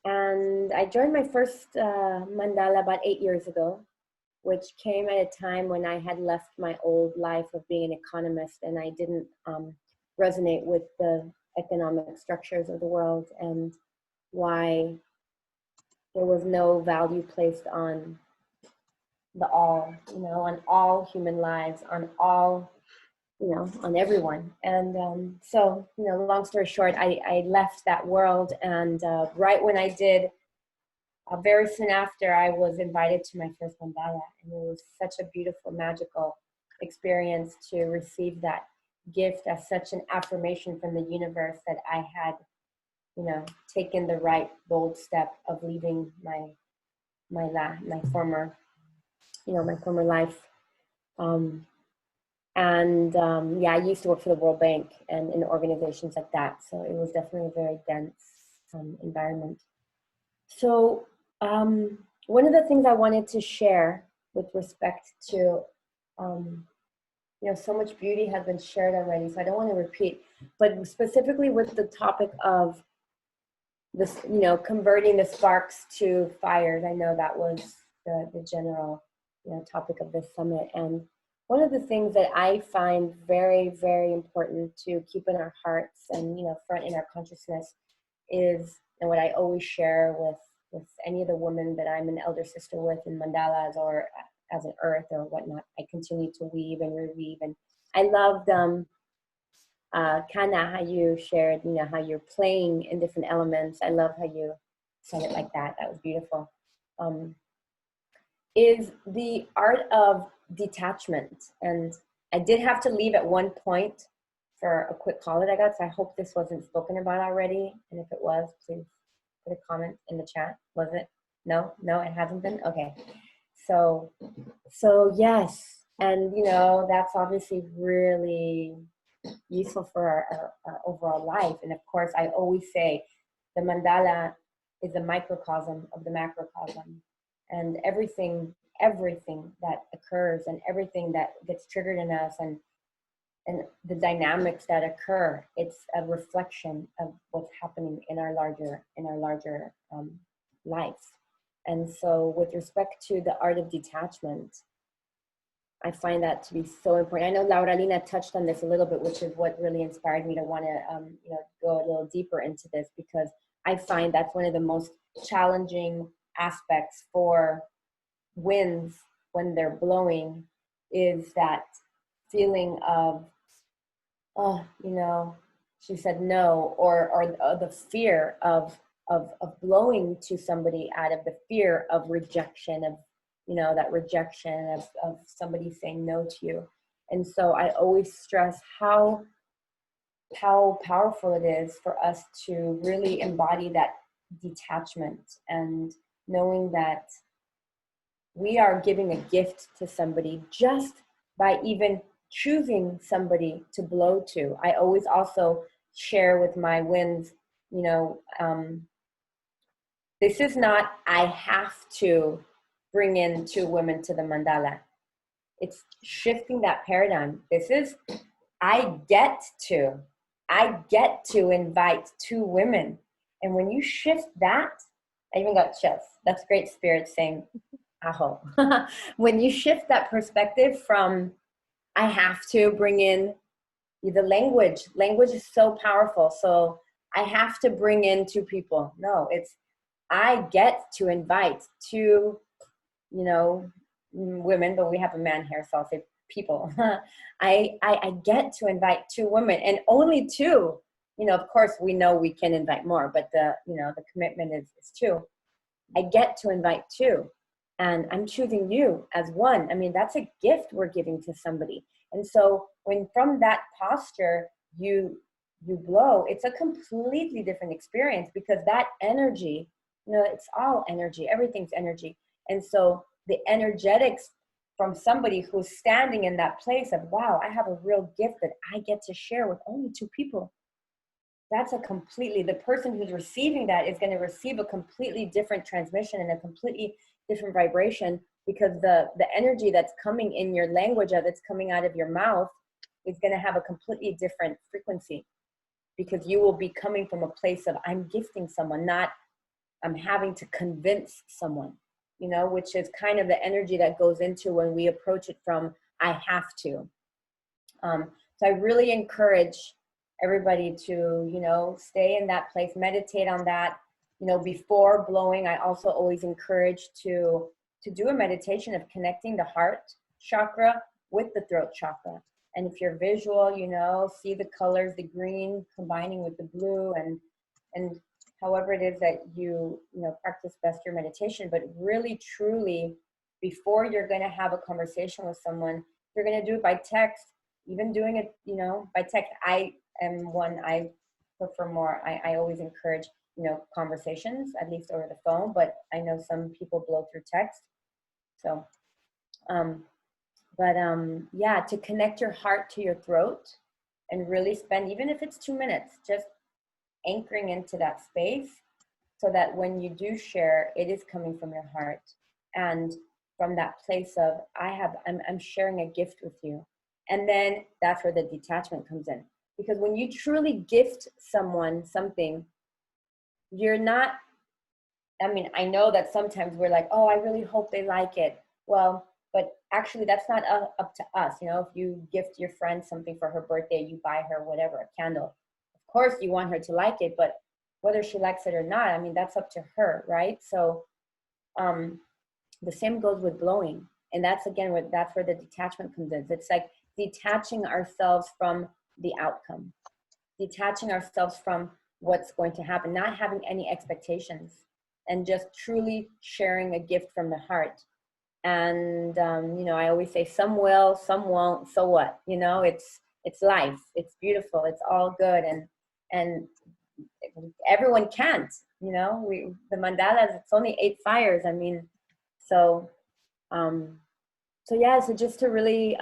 And I joined my first mandala about 8 years ago, which came at a time when I had left my old life of being an economist, and I didn't resonate with the economic structures of the world and why there was no value placed on the all, on all human lives, on all, on everyone. And so, long story short, I left that world, and right when I did, very soon after, I was invited to my first mandala, and it was such a beautiful, magical experience to receive that gift as such an affirmation from the universe that I had, taken the right bold step of leaving my former, my former life. Yeah, I used to work for the World Bank and in organizations like that, so it was definitely a very dense environment. So one of the things I wanted to share with respect to, so much beauty has been shared already, so I don't want to repeat, but specifically with the topic of this, converting the sparks to fires. I know that was the general, topic of this summit. And one of the things that I find very, very important to keep in our hearts and, front in our consciousness is, and what I always share with any of the women that I'm an elder sister with in mandalas or as an earth or whatnot, I continue to weave and reweave. And I loved Kana, how you shared, how you're playing in different elements. I love how you said it like that. That was beautiful. Is the art of detachment. And I did have to leave at one point for a quick call that I got, so I hope this wasn't spoken about already. And if it was, please put a comment in the chat. Was it? No, it hasn't been? Okay. So yes. And, that's obviously really useful for our overall life. And of course, I always say the mandala is a microcosm of the macrocosm, and everything that occurs and everything that gets triggered in us and the dynamics that occur, it's a reflection of what's happening in our larger life. And so with respect to the art of detachment, I find that to be so important. I know Lauralina touched on this a little bit, which is what really inspired me to want to go a little deeper into this, because I find that's one of the most challenging aspects for winds when they're blowing, is that feeling of, she said no, or the fear of blowing to somebody out of the fear of rejection, of that rejection of somebody saying no to you. And so I always stress how powerful it is for us to really embody that detachment, and knowing that we are giving a gift to somebody just by even choosing somebody to blow to. I always also share with my winds, this is not, I have to bring in 2 women to the mandala. It's shifting that paradigm. This is, I get to invite 2 women. And when you shift that, I even got chills. That's great spirit saying, aho. When you shift that perspective from, I have to bring in the language is so powerful. So I have to bring in 2 people. No, it's, I get to invite 2, women, but we have a man here, so I'll say people. I get to invite 2 women, and only 2. Of course, we know we can invite more, but the commitment is 2. I get to invite 2, and I'm choosing you as 1. I mean, that's a gift we're giving to somebody. And so when from that posture, you you blow, it's a completely different experience, because that energy, you know, it's all energy, everything's energy. And so the energetics from somebody who's standing in that place of, wow, I have a real gift that I get to share with only 2 people. That's a completely, the person who's receiving that is going to receive a completely different transmission and a completely different vibration, because the energy that's coming in your language, that's coming out of your mouth, is going to have a completely different frequency, because you will be coming from a place of, I'm gifting someone, not I'm having to convince someone, you know, which is kind of the energy that goes into when we approach it from, I have to. So I really encourage everybody to, you know, stay in that place, meditate on that. You know, before blowing, I also always encourage to do a meditation of connecting the heart chakra with the throat chakra. And if you're visual, you know, see the colors, the green combining with the blue, and however it is that you know, practice best your meditation. But really, truly, before you're going to have a conversation with someone, you're going to do it by text, even doing it, you know, by text. I am one, I prefer more, I always encourage, you know, conversations, at least over the phone, but I know some people blow through text. So, yeah, to connect your heart to your throat and really spend, even if it's 2 minutes, just anchoring into that space, so that when you do share, it is coming from your heart and from that place of, I'm sharing a gift with you. And then that's where the detachment comes in. Because when you truly gift someone something, you're not, I mean, I know that sometimes we're like, oh, I really hope they like it. Well, but actually that's not up to us. You know, if you gift your friend something for her birthday, you buy her whatever, a candle. Of course you want her to like it, but whether she likes it or not, I mean, that's up to her, right? So the same goes with blowing. And that's, again, that's where the detachment comes in. It's like detaching ourselves from the outcome, detaching ourselves from what's going to happen, not having any expectations, and just truly sharing a gift from the heart. And, you know, I always say, some will, some won't, so what? You know, it's life, it's beautiful, it's all good. And everyone can't, you know, the mandalas, it's only 8 fires. I mean, so yeah, so just to really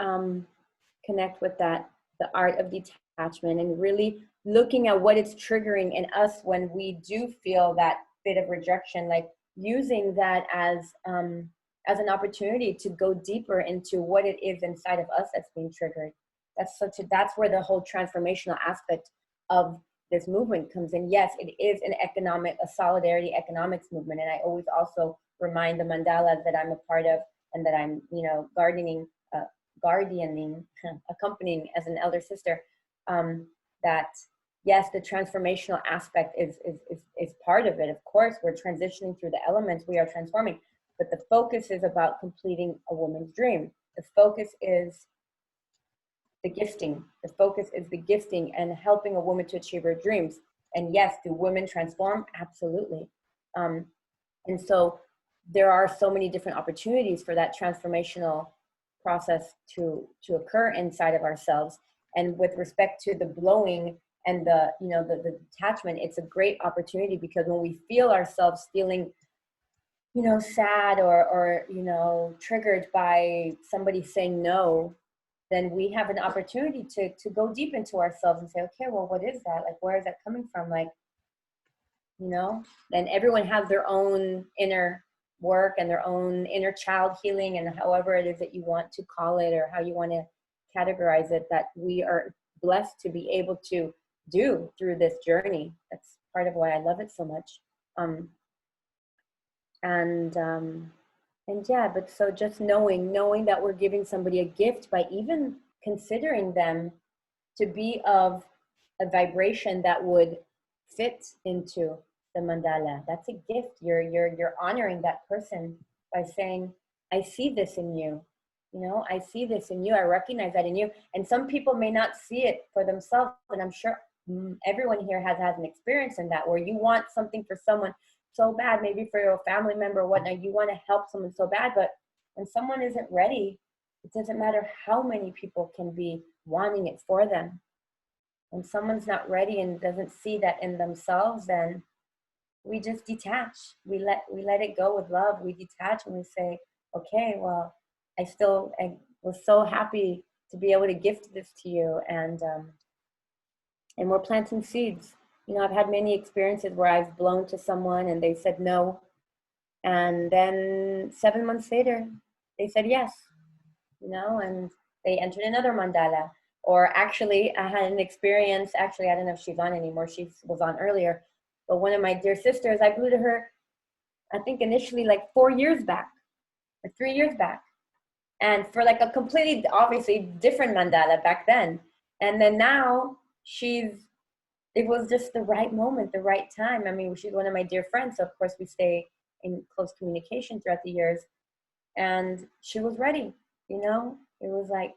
connect with that, the art of detachment, and really looking at what it's triggering in us when we do feel that bit of rejection, like using that as an opportunity to go deeper into what it is inside of us that's being triggered. That's where the whole transformational aspect of this movement comes in. Yes, it is a solidarity economics movement. And I always also remind the mandalas that I'm a part of, and that I'm, you know, guardianing, accompanying as an elder sister, that yes, the transformational aspect is part of it. Of course, we're transitioning through the elements, we are transforming, but the focus is about completing a woman's dream. The focus is the gifting. The focus is the gifting and helping a woman to achieve her dreams. And yes, do women transform? Absolutely. And so there are so many different opportunities for that transformational process to occur inside of ourselves. And with respect to the blowing and the, you know, the detachment, it's a great opportunity, because when we feel ourselves feeling, you know, sad or you know, triggered by somebody saying no, then we have an opportunity to go deep into ourselves and say, okay, well, what is that? Like, where is that coming from? Like, you know, and everyone has their own inner work and their own inner child healing, and however it is that you want to call it, or how you want to categorize it, that we are blessed to be able to do through this journey. That's part of why I love it so much. And yeah, but so just knowing that we're giving somebody a gift by even considering them to be of a vibration that would fit into the mandala. That's a gift. You're honoring that person by saying, I see this in you. You know, I see this in you. I recognize that in you. And some people may not see it for themselves. And I'm sure everyone here has an experience in that, where you want something for someone so bad, maybe for your family member or whatnot. You want to help someone so bad, but when someone isn't ready, it doesn't matter how many people can be wanting it for them. when someone's not ready and doesn't see that in themselves, then we just detach. We let it go with love. We detach and we say, okay, well, I was so happy to be able to gift this to you, and we're planting seeds. You know, I've had many experiences where I've blown to someone and they said no, and then 7 months later, they said yes. You know, and they entered another mandala. Or actually, I had an experience. Actually, I don't know if she's on anymore. She was on earlier. But one of my dear sisters, I blew to her, I think initially like 4 years back, or 3 years back. And for like a completely, obviously, different mandala back then. And then now it was just the right moment, the right time. I mean, she's one of my dear friends. So of course we stay in close communication throughout the years. And she was ready, you know? It was like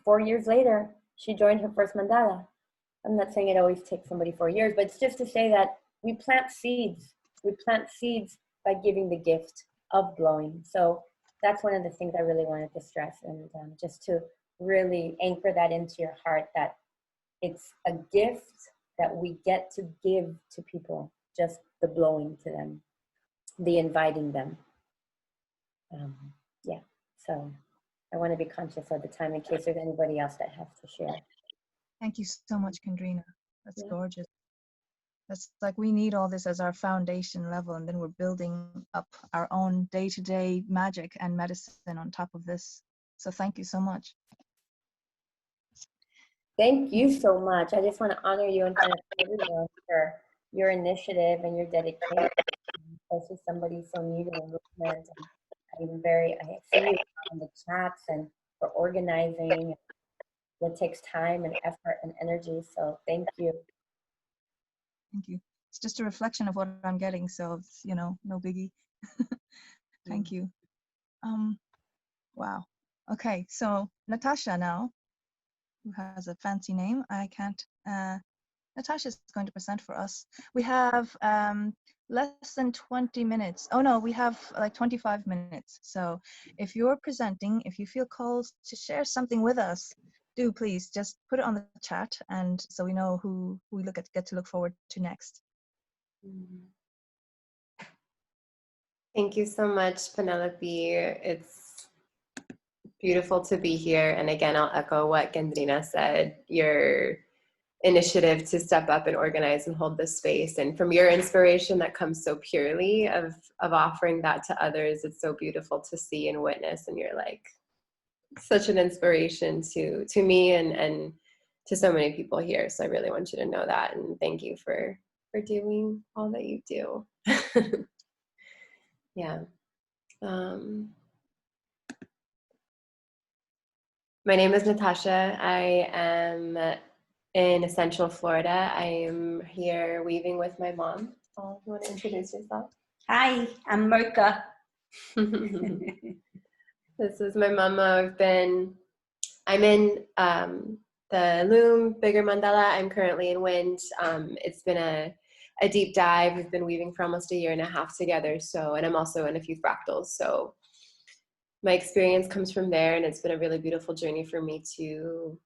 4 years later, she joined her first mandala. I'm not saying it always takes somebody 4 years, but it's just to say that we plant seeds. We plant seeds by giving the gift of blowing. So that's one of the things I really wanted to stress, and just to really anchor that into your heart, that it's a gift that we get to give to people, just the blowing to them, the inviting them. Yeah, so I want to be conscious of the time in case there's anybody else that has to share. Thank you so much, Kendrina. That's Yeah. gorgeous. That's like, we need all this as our foundation level, and then we're building up our own day-to-day magic and medicine on top of this. So thank you so much. Thank you so much. I just want to honor you in front of everyone for your initiative and your dedication, especially somebody so new to the movement. I see you on the chats and for organizing. It takes time and effort and energy. So thank you. Thank you. It's just a reflection of what I'm getting, so it's, you know, no biggie. Thank you. Wow. Okay, so Natasha now, who has a fancy name. I can't. Natasha is going to present for us. We have less than 20 minutes. Oh no, we have like 25 minutes. So if you're presenting, if you feel called to share something with us, do please just put it on the chat, and so we know who we get to look forward to next. Thank you so much, Penelope. It's beautiful to be here. And again, I'll echo what Gendrina said, your initiative to step up and organize and hold this space. And from your inspiration that comes so purely of offering that to others, it's so beautiful to see and witness. And you're like such an inspiration to me and to so many people here. So I really want you to know that. And thank you for doing all that you do. Yeah. My name is Natasha. I am in Central Florida. I am here weaving with my mom. Oh, you want to introduce yourself? Hi, I'm Mocha. This is my mama. I'm in the Loom Bigger Mandala. I'm currently in Wind. It's been a deep dive. We've been weaving for almost 1.5 years together. So, and I'm also in a few fractals. So my experience comes from there, and it's been a really beautiful journey for me to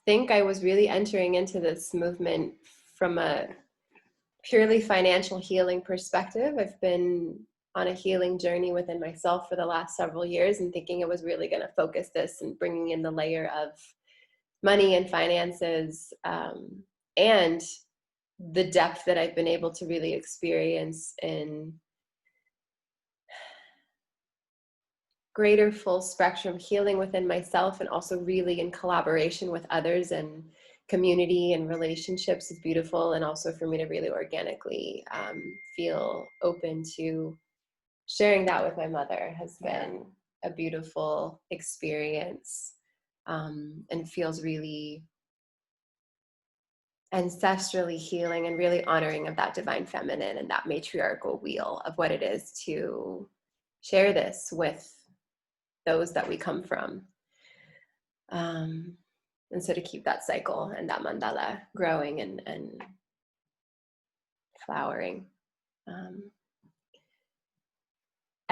think I was really entering into this movement from a purely financial healing perspective. I've been on a healing journey within myself for the last several years, and thinking it was really going to focus this and bringing in the layer of money and finances, and the depth that I've been able to really experience in greater full spectrum healing within myself, and also really in collaboration with others, and community and relationships is beautiful. And also for me to really organically feel open to sharing that with my mother has been a beautiful experience, and feels really ancestrally healing and really honoring of that divine feminine and that matriarchal wheel of what it is to share this with those that we come from. And so to keep that cycle and that mandala growing and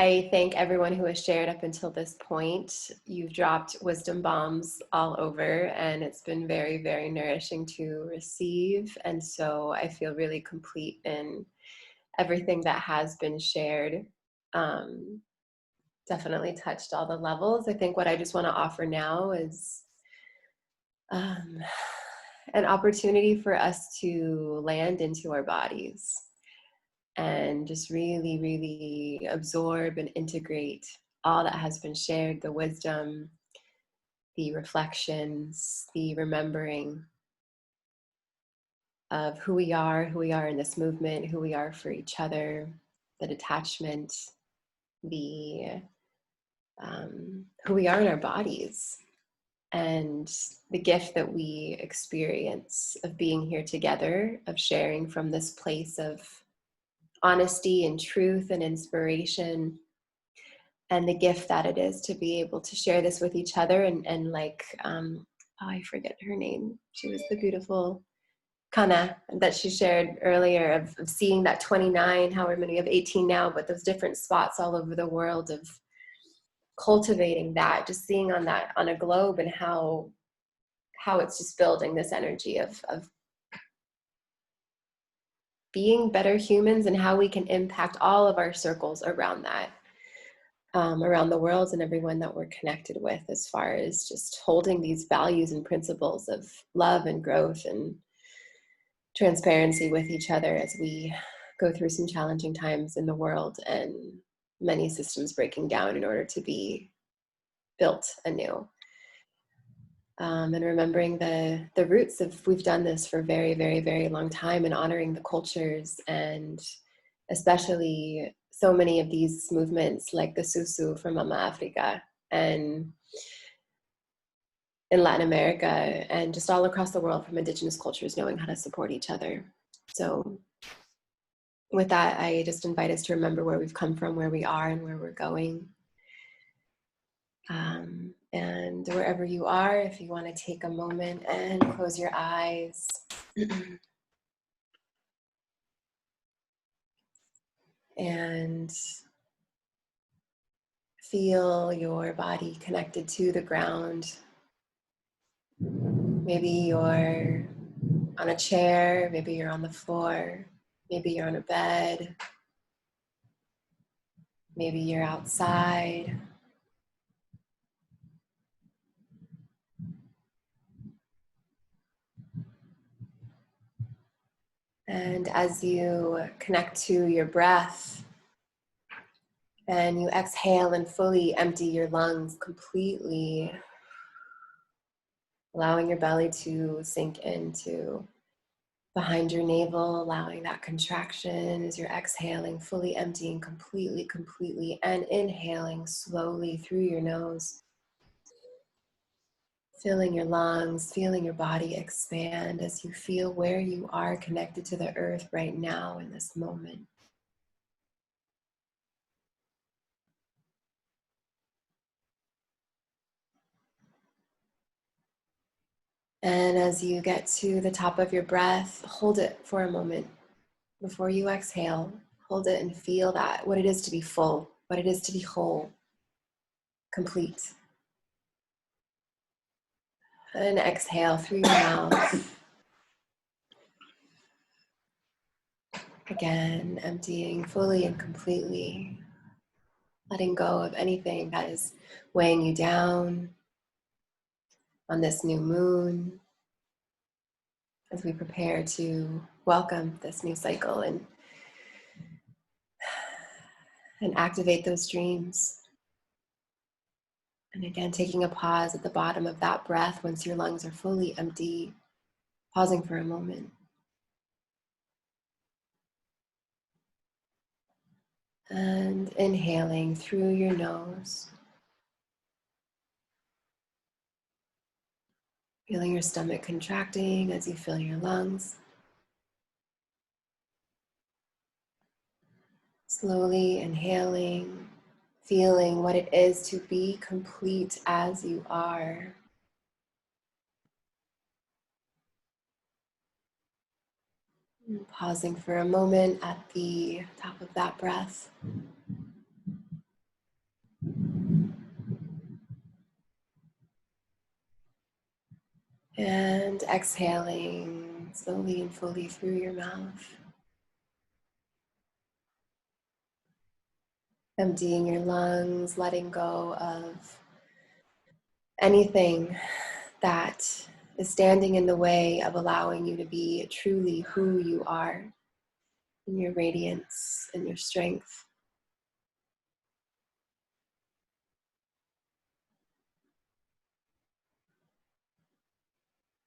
I thank everyone who has shared up until this point. You've dropped wisdom bombs all over, and it's been very, very nourishing to receive. And so I feel really complete in everything that has been shared. Definitely touched all the levels. I think what I just want to offer now is an opportunity for us to land into our bodies and just really, really absorb and integrate all that has been shared, the wisdom, the reflections, the remembering of who we are in this movement, who we are for each other, the detachment, the who we are in our bodies, and the gift that we experience of being here together, of sharing from this place of honesty and truth and inspiration, and the gift that it is to be able to share this with each other. And like, oh, I forget her name. She was the beautiful Kana that she shared earlier of seeing that 29, however many, we have 18 now, but those different spots all over the world of cultivating that, just seeing on a globe, and how it's just building this energy of being better humans, and how we can impact all of our circles around that, around the world, and everyone that we're connected with, as far as just holding these values and principles of love and growth and transparency with each other as we go through some challenging times in the world, and many systems breaking down in order to be built anew. And remembering the roots of, we've done this for a very, very, very long time, and honoring the cultures, and especially so many of these movements like the Susu from Mama Africa, and in Latin America, and just all across the world from indigenous cultures, knowing how to support each other. So with that, I just invite us to remember where we've come from, where we are, and where we're going. And wherever you are, if you want to take a moment and close your eyes. And feel your body connected to the ground. Maybe you're on a chair, maybe you're on the floor, maybe you're on a bed, maybe you're outside. And as you connect to your breath, and you exhale and fully empty your lungs completely, allowing your belly to sink into behind your navel, allowing that contraction as you're exhaling, fully emptying completely, and inhaling slowly through your nose. Filling your lungs, feeling your body expand as you feel where you are connected to the earth right now in this moment. And as you get to the top of your breath, hold it for a moment before you exhale. Hold it and feel that, what it is to be full, what it is to be whole, complete. And exhale through your mouth. Again, emptying fully and completely, letting go of anything that is weighing you down on this new moon, as we prepare to welcome this new cycle and activate those dreams. And again, taking a pause at the bottom of that breath once your lungs are fully empty, pausing for a moment. And inhaling through your nose. Feeling your stomach contracting as you fill your lungs. Slowly inhaling, feeling what it is to be complete as you are. And pausing for a moment at the top of that breath. And exhaling slowly and fully through your mouth. Emptying your lungs, letting go of anything that is standing in the way of allowing you to be truly who you are, in your radiance and your strength.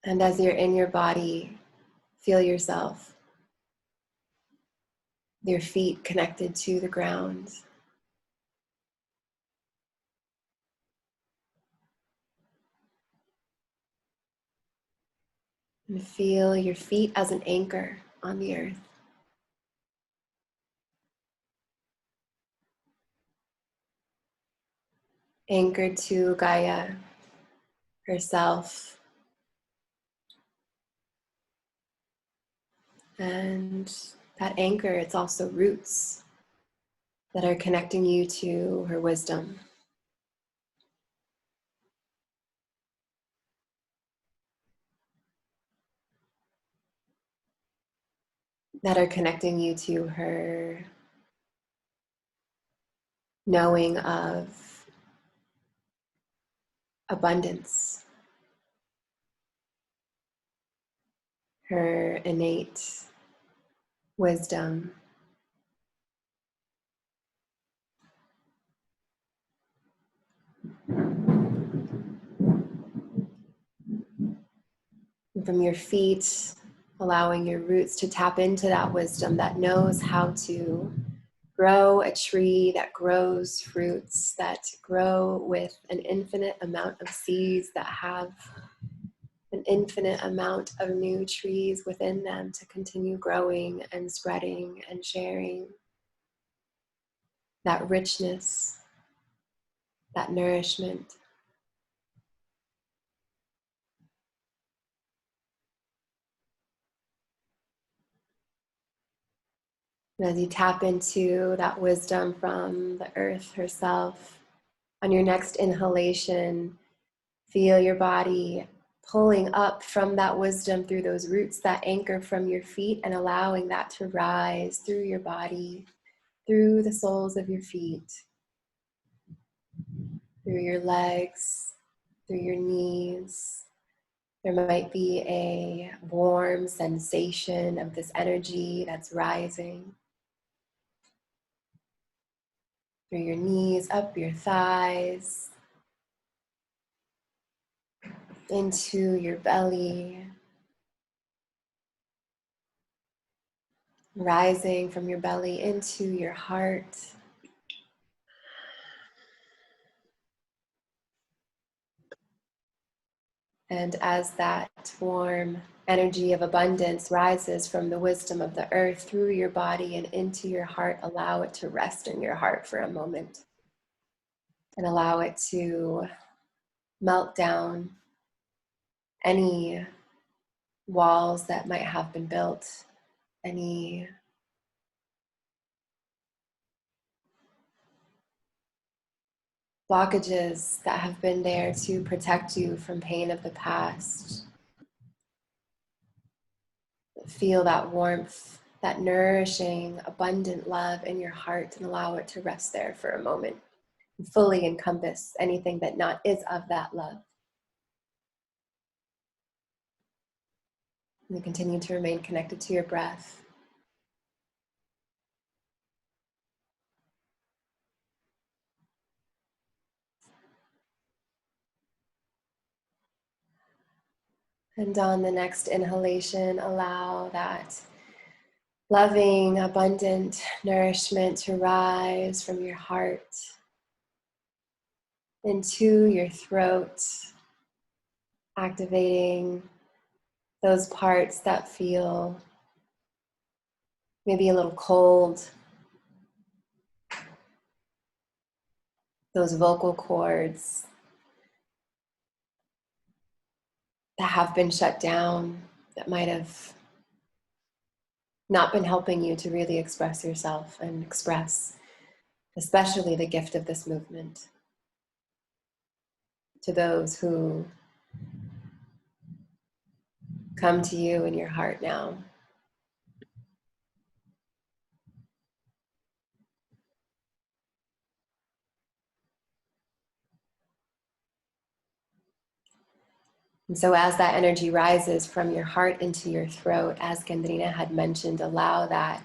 And as you're in your body, feel yourself, your feet connected to the ground. And feel your feet as an anchor on the earth. Anchored to Gaia herself. And that anchor, it's also roots that are connecting you to her wisdom. That are connecting you to her knowing of abundance, her innate wisdom, and from your feet, allowing your roots to tap into that wisdom that knows how to grow a tree that grows fruits, that grow with an infinite amount of seeds, that have an infinite amount of new trees within them to continue growing and spreading and sharing. That richness, that nourishment. And as you tap into that wisdom from the earth herself, on your next inhalation, feel your body pulling up from that wisdom through those roots, that anchor from your feet, and allowing that to rise through your body, through the soles of your feet, through your legs, through your knees. There might be a warm sensation of this energy that's rising through your knees, up your thighs, into your belly, rising from your belly into your heart. And as that warm energy of abundance rises from the wisdom of the earth through your body and into your heart, allow it to rest in your heart for a moment. And allow it to melt down any walls that might have been built, any blockages that have been there to protect you from pain of the past. Feel that warmth, that nourishing, abundant love in your heart, and allow it to rest there for a moment and fully encompass anything that not is of that love. And continue to remain connected to your breath. And on the next inhalation, allow that loving, abundant nourishment to rise from your heart into your throat, activating those parts that feel maybe a little cold, those vocal cords that have been shut down, that might have not been helping you to really express yourself and express especially the gift of this movement to those who come to you in your heart now. And so as that energy rises from your heart into your throat, as Gendrina had mentioned, allow that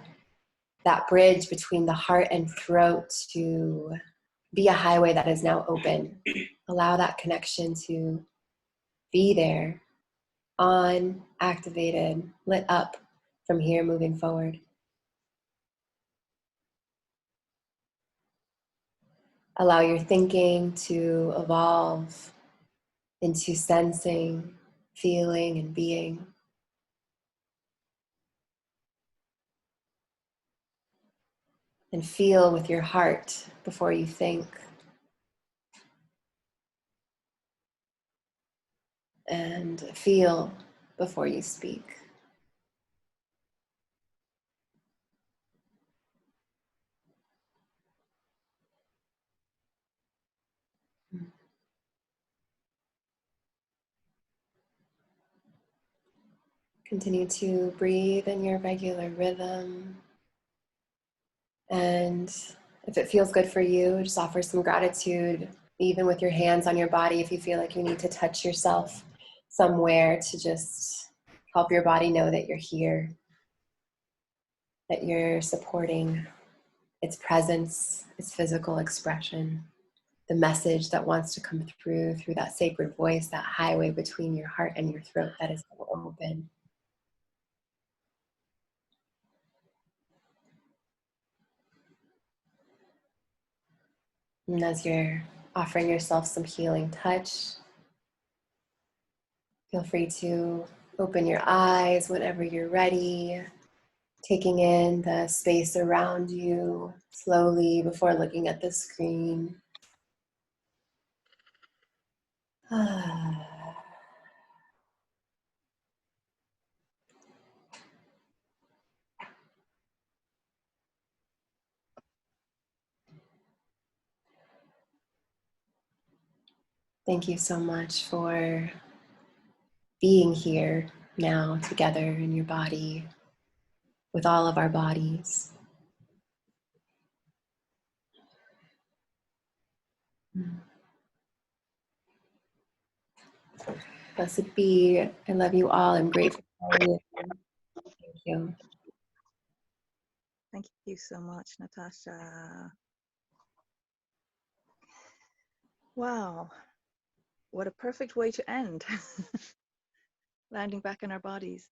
bridge between the heart and throat to be a highway that is now open. Allow that connection to be there, on, activated, lit up from here moving forward. Allow your thinking to evolve into sensing, feeling, and being. And feel with your heart before you think. And feel before you speak. Continue to breathe in your regular rhythm. And if it feels good for you, just offer some gratitude, even with your hands on your body, if you feel like you need to touch yourself somewhere to just help your body know that you're here, that you're supporting its presence, its physical expression, the message that wants to come through that sacred voice, that highway between your heart and your throat that is open. And as you're offering yourself some healing touch, feel free to open your eyes whenever you're ready, taking in the space around you slowly before looking at the screen. Thank you so much for being here now together in your body, with all of our bodies. Blessed be. I love you all. I'm grateful for you. Thank you. Thank you so much, Natasha. Wow, what a perfect way to end. Landing back in our bodies.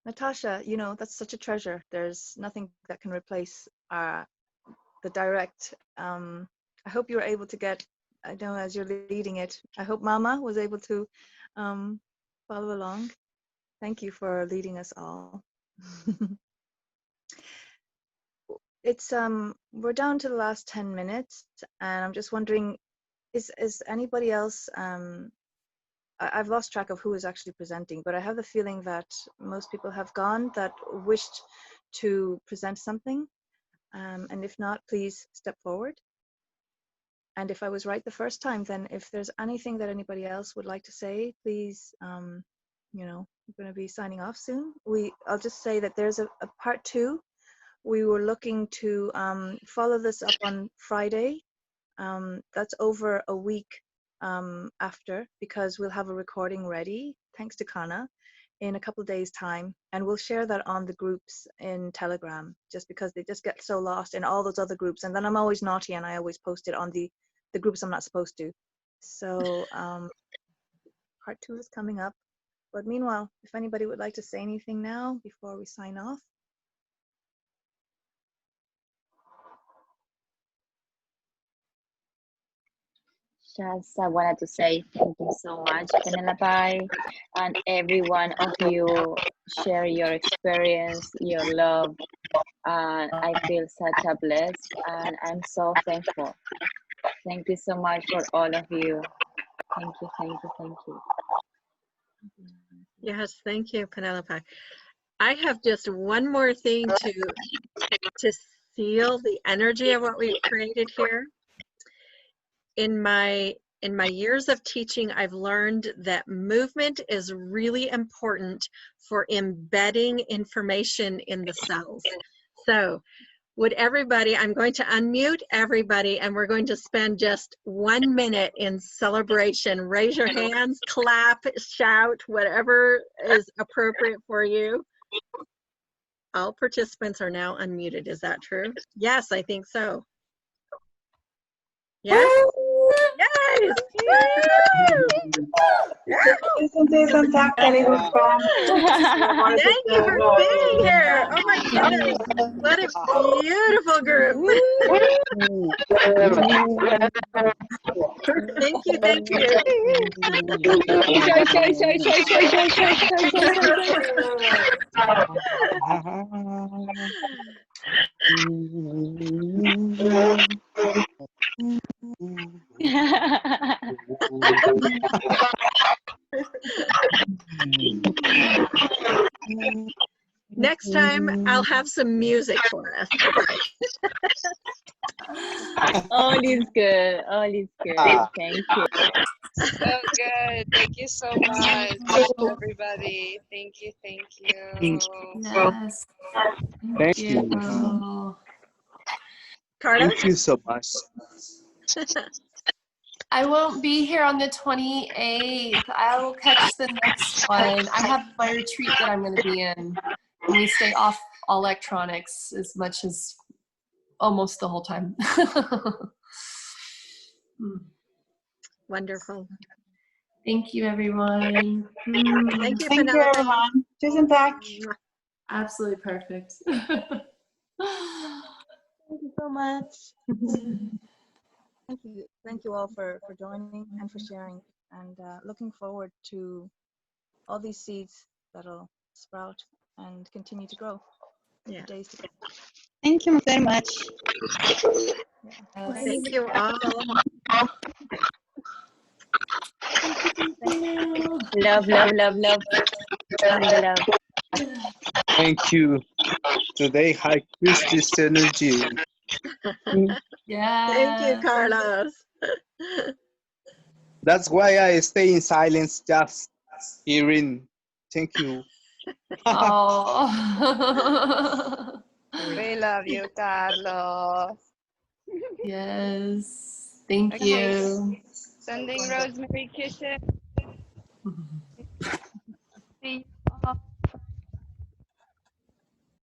Natasha, you know, that's such a treasure. There's nothing that can replace the direct. I hope you were able to get, I know as you're leading it, I hope Mama was able to follow along. Thank you for leading us all. It's we're down to the last 10 minutes, and I'm just wondering, is anybody else, I've lost track of who is actually presenting, but I have the feeling that most people have gone that wished to present something, and if not, please step forward. And if I was right the first time, then if there's anything that anybody else would like to say, please, you know, we're going to be signing off soon. I'll just say that there's a part 2. We were looking to follow this up on Friday. That's over a week after, because we'll have a recording ready, thanks to Kana, in a couple of days' time. And we'll share that on the groups in Telegram, just because they just get so lost in all those other groups. And then I'm always naughty and I always post it on the groups I'm not supposed to. So part 2 is coming up. But meanwhile, if anybody would like to say anything now before we sign off. Just I wanted to say thank you so much, Penelope, and every one of you share your experience, your love, and I feel such a blessed, and I'm so thankful. Thank you so much for all of you. Thank you, thank you, thank you. Yes, thank you, Penelope. I have just one more thing to seal the energy of what we've created here. In my in my years of teaching, I've learned that movement is really important for embedding information in the cells. So would everybody, I'm going to unmute everybody and we're going to spend just 1 minute in celebration. Raise your hands, clap, shout, whatever is appropriate for you. All participants are now unmuted. Is that true? Yes, I think so. Yes? Yes! Thank you for being here. Oh my goodness. What a beautiful group. Thank you, thank you. Next time, I'll have some music for us. All is good. All is good. Thank you. So good. Thank you so much, everybody. Thank you. Thank you. Yes. Thank you. Carlos? Thank you so much. I won't be here on the 28th. I will catch the next one. I have my retreat that I'm going to be in. And we stay off all electronics as much as almost the whole time. Wonderful. Thank you, everyone. Thank you, Thank you, Penelope. everyone. Tusen tack. Absolutely perfect. Thank you so much. Thank you all for joining and for sharing, and looking forward to all these seeds that'll sprout and continue to grow. Yeah. Days to come. Thank you very much. Thank you all. Love, love, love, love. And the love. Thank you. Today, I use this energy. Yeah. Thank you, Carlos. That's why I stay in silence, just hearing. Thank you. Oh. We love you, Carlos. Yes. Thank Okay. you. Sending rosemary kisses.